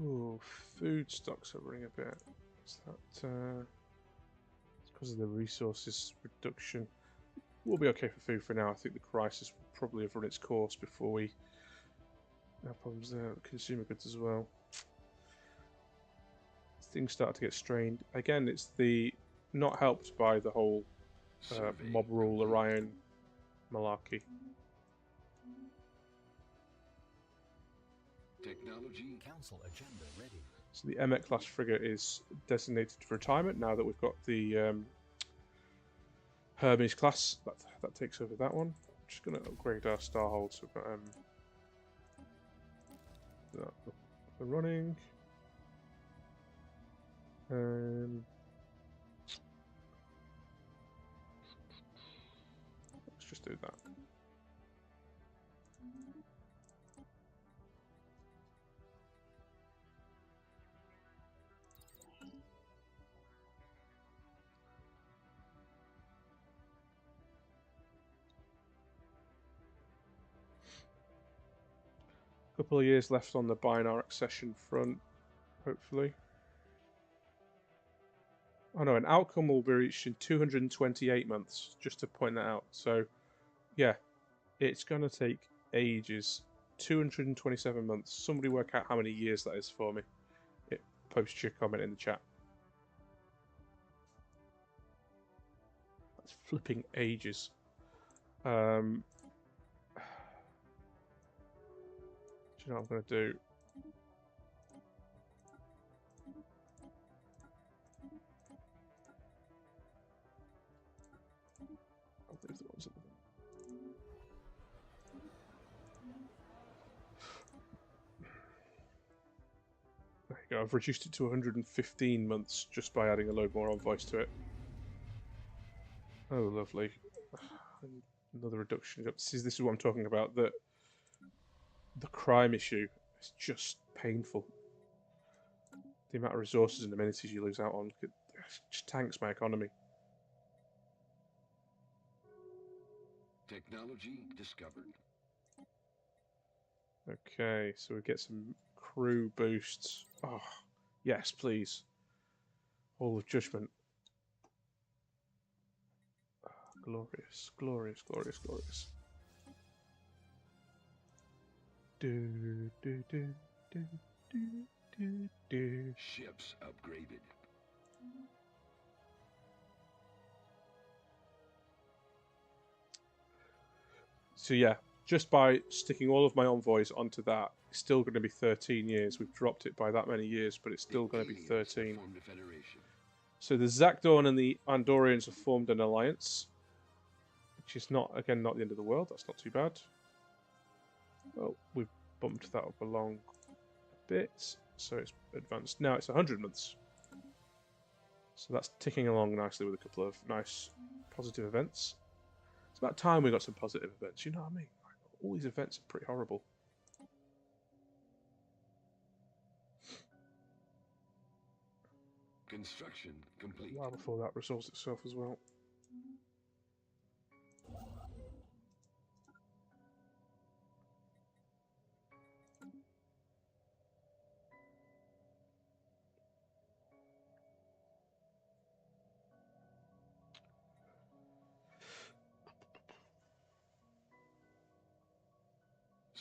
Ooh, food stocks are running a bit. Is that it's because of the resources reduction? We'll be okay for food for now. I think the crisis will probably have run its course before we have problems there with consumer goods as well. Things start to get strained. Again, it's the not helped by the whole mob rule Orion malarkey. Technology Council agenda ready. So the Emmet class frigate is designated for retirement now that we've got the Hermes class. That takes over that one. I'm just going to upgrade our starhold. So we've got that up and running. Let's just do that. Couple of years left on the binary accession front, hopefully. Oh no, an outcome will be reached in 228 months, just to point that out. So, yeah, it's going to take ages. 227 months. Somebody work out how many years that is for me. Post your comment in the chat. That's flipping ages. Do you know what I'm going to do? I'll leave the ones at the There you go, I've reduced it to 115 months just by adding a load more envoys to it. Oh, lovely. Another reduction. This is what I'm talking about. The crime issue is just painful. The amount of resources and amenities you lose out on just tanks my economy. Technology discovered. Okay, so we get some crew boosts. Oh, yes, please. All of Judgment. Oh, glorious, glorious, glorious, glorious. Do, do, do, do, do, do, do. Ships upgraded. So yeah, just by sticking all of my envoys onto that, it's still going to be 13 years. We've dropped it by that many years, but it's still going to be 13. So the Zakdorn and the Andorians have formed an alliance, which is not, again, not the end of the world. That's not too bad. Oh, we've bumped that up along a bit, so it's advanced. Now it's 100 months. So that's ticking along nicely with a couple of nice positive events. It's about time we got some positive events, you know what I mean? All these events are pretty horrible. Construction complete. A while before that resolves itself as well.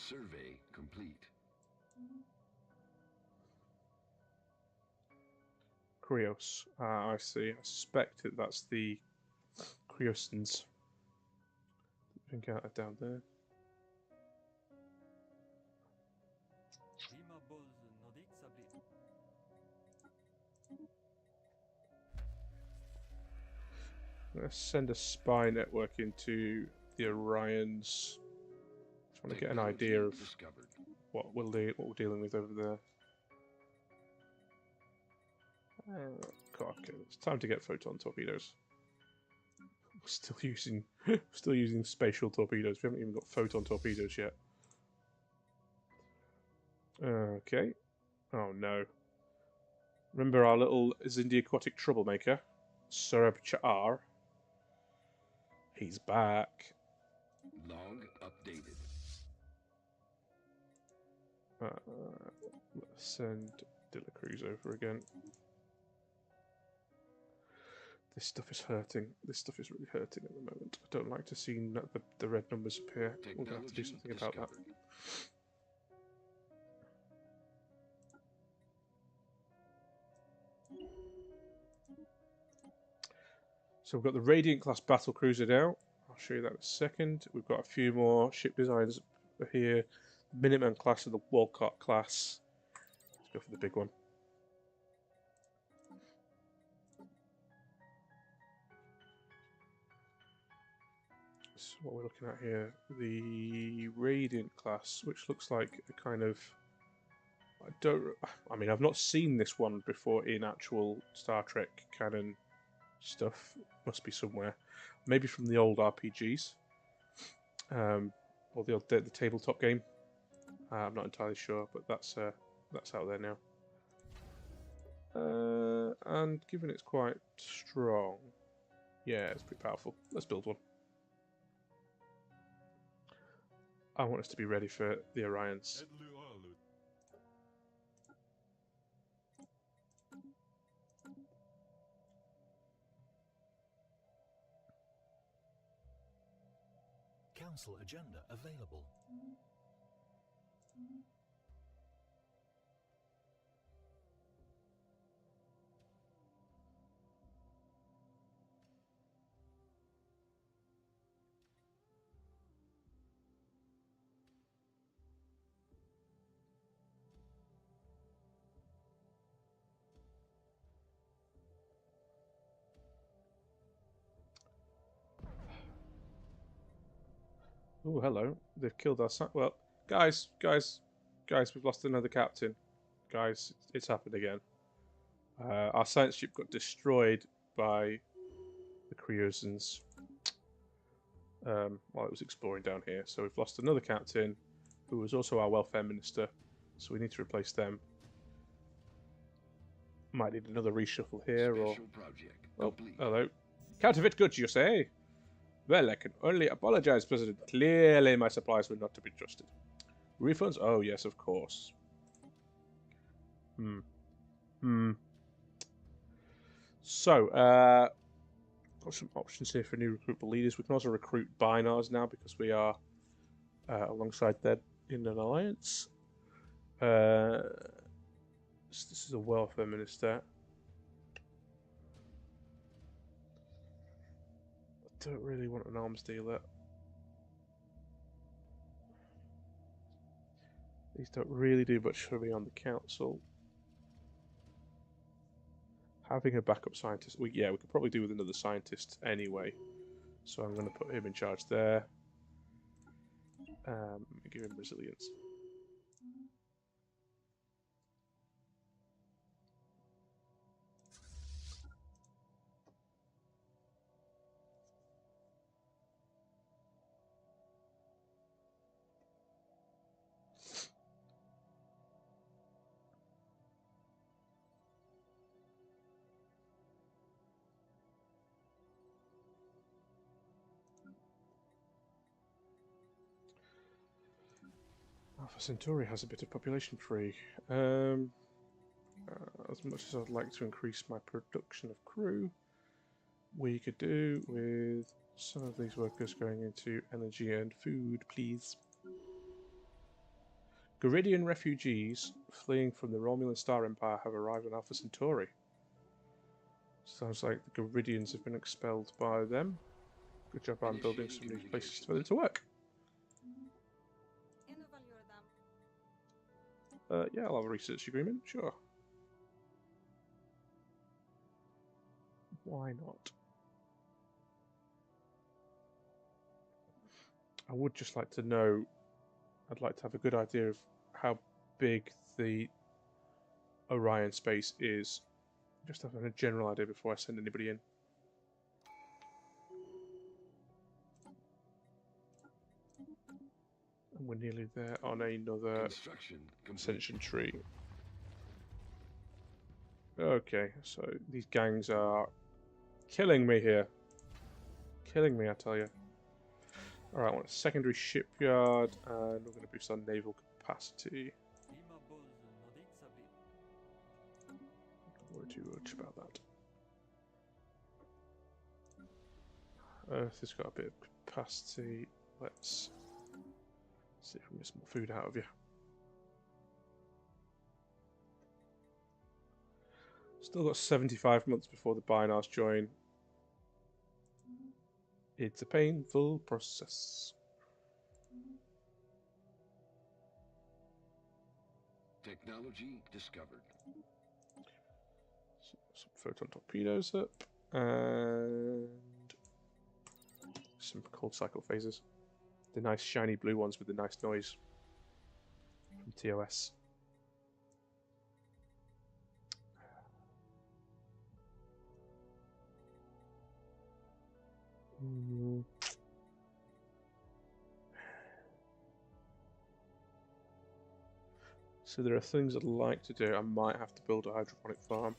Survey complete. Krios. I see. I suspect that that's the Kriosans. Encountered down there. Let's send a spy network into the Orions. Just want to get an idea of what we're dealing with over there. Okay, it's time to get photon torpedoes. We're still using spatial torpedoes. We haven't even got photon torpedoes yet. Okay. Oh no. Remember our little Zindi aquatic troublemaker, Surab Cha'ar? He's back. Log updated. Let's send Delacruz over again. This stuff is hurting. This stuff is really hurting at the moment. I don't like to see the red numbers appear. We're going to have to do something about that. So we've got the Radiant class battle cruiser now. I'll show you that in a second. We've got a few more ship designs here. Minuteman class and the Walcott class. Let's go for the big one. So what we're looking at here, the Radiant class, which looks like a kind of... I mean, I've not seen this one before in actual Star Trek canon stuff. Must be somewhere, maybe from the old RPGs, or the tabletop game. I'm not entirely sure, but that's out there now. And given it's quite strong, yeah, it's pretty powerful. Let's build one. I want us to be ready for the Orions. Council agenda available. Oh, hello. They've killed our... Well, guys, we've lost another captain. Guys, it's happened again. Our science ship got destroyed by the Kriosans while it was exploring down here. So we've lost another captain, who was also our welfare minister. So we need to replace them. Might need another reshuffle here, or... Oh, hello. Counterfeit goods, you say? Well, I can only apologize, President. Clearly my supplies were not to be trusted. Refunds? Oh, yes, of course. So, got some options here for new recruitable leaders. We can also recruit Binars now because we are alongside them in an alliance. This is a welfare minister. I don't really want an arms dealer. These don't really do much for me on the council. Having a backup scientist, we could probably do with another scientist anyway. So I'm going to put him in charge there. Give him resilience. Alpha Centauri has a bit of population free. As much as I'd like to increase my production of crew, we could do with some of these workers going into energy and food, please. Garidian refugees fleeing from the Romulan Star Empire have arrived on Alpha Centauri. Sounds like the Garidians have been expelled by them. Good job on building some new places for them to work. Yeah, I'll have a research agreement, sure. Why not? I would just like to know, I'd like to have a good idea of how big the Orion space is. Just having a general idea before I send anybody in. And we're nearly there on another ascension tree. Okay, so these gangs are killing me here. Killing me, I tell you. Alright, I want a secondary shipyard, and we're going to boost our naval capacity. Don't worry too much about that. Earth has got a bit of capacity. Let's see if we can get some more food out of you. Still got 75 months before the Binars join. It's a painful process. Technology discovered. Some photon torpedoes up, and some cold cycle phasers. The nice shiny blue ones with the nice noise from TOS. So there are things I'd like to do. I might have to build a hydroponic farm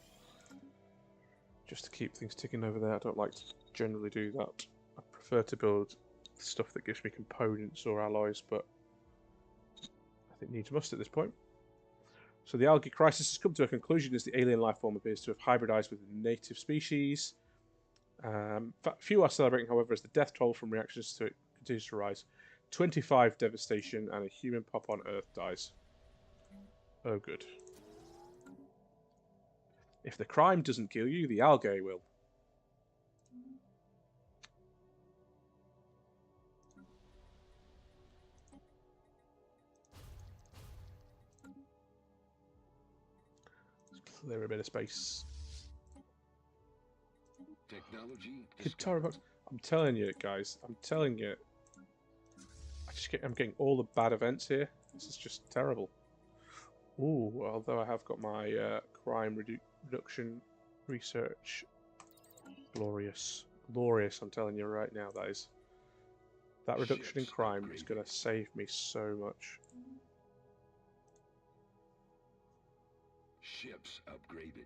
just to keep things ticking over there. I don't like to generally do that. I prefer to build stuff that gives me components or alloys, but I think needs must at this point. So the algae crisis has come to a conclusion as the alien life form appears to have hybridized with native species. Few are celebrating, however, as the death toll from reactions to it continues to rise. 25 devastation and a human pop on Earth dies. Oh, good. If the crime doesn't kill you, the algae will. Let's clear a bit of space. Technology Tellarites. I'm telling you, guys. I'm telling you. I'm getting all the bad events here. This is just terrible. Ooh, although I have got my crime reduction research. Glorious. Glorious, I'm telling you right now, that is. That reduction in crime is going to save me so much. Ships upgraded.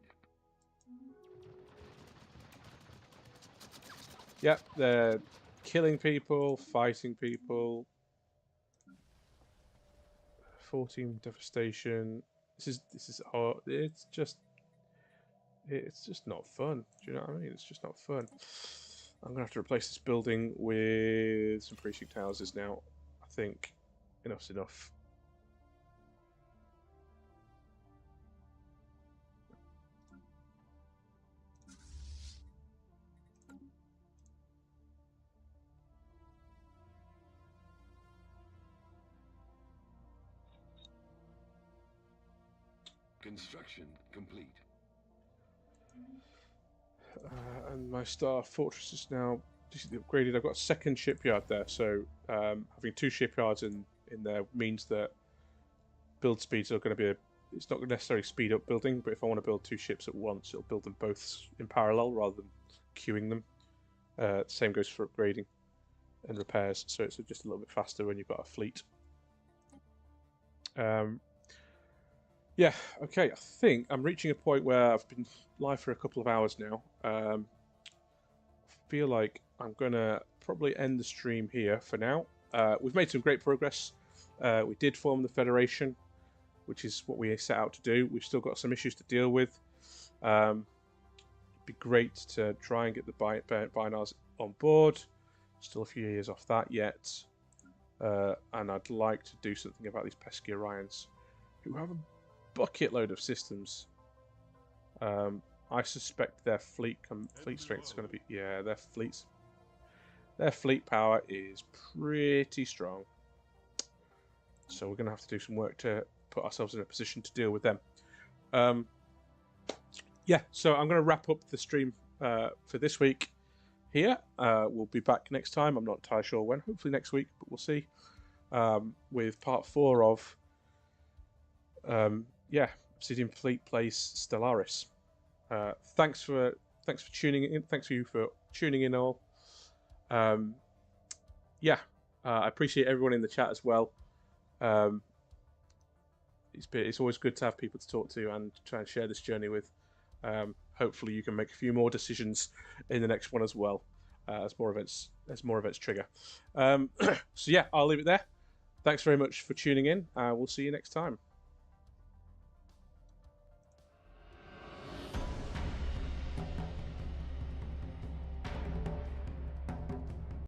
Yep, they're killing people, fighting people. 14 devastation. This is hard. It's just not fun. Do you know what I mean? It's just not fun. I'm gonna have to replace this building with some precinct houses now. I think enough's enough. Construction complete. And my star fortress is now upgraded. I've got a second shipyard there, so having 2 shipyards in there means that build speeds are going to be it's not going to necessarily speed up building, but if I want to build 2 ships at once, it'll build them both in parallel rather than queuing them. Same goes for upgrading and repairs, so it's just a little bit faster when you've got a fleet. Yeah, okay, I think I'm reaching a point where I've been live for a couple of hours now. I feel like I'm going to probably end the stream here for now. We've made some great progress. We did form the Federation, which is what we set out to do. We've still got some issues to deal with. It'd be great to try and get the Binars on board. Still a few years off that yet. And I'd like to do something about these pesky Orions, who have a bucket load of systems. I suspect their fleet strength is going to be their fleet power is pretty strong. So we're going to have to do some work to put ourselves in a position to deal with them. Yeah, so I'm going to wrap up the stream for this week here. We'll be back next time. I'm not entirely sure when. Hopefully next week, but we'll see. With part 4 of Obsidian Fleet Plays Stellaris. Thanks for tuning in. Thanks for you for tuning in all. I appreciate everyone in the chat as well. It's always good to have people to talk to and try and share this journey with. Hopefully you can make a few more decisions in the next one as well, as more events trigger. So yeah, I'll leave it there. Thanks very much for tuning in. We'll see you next time.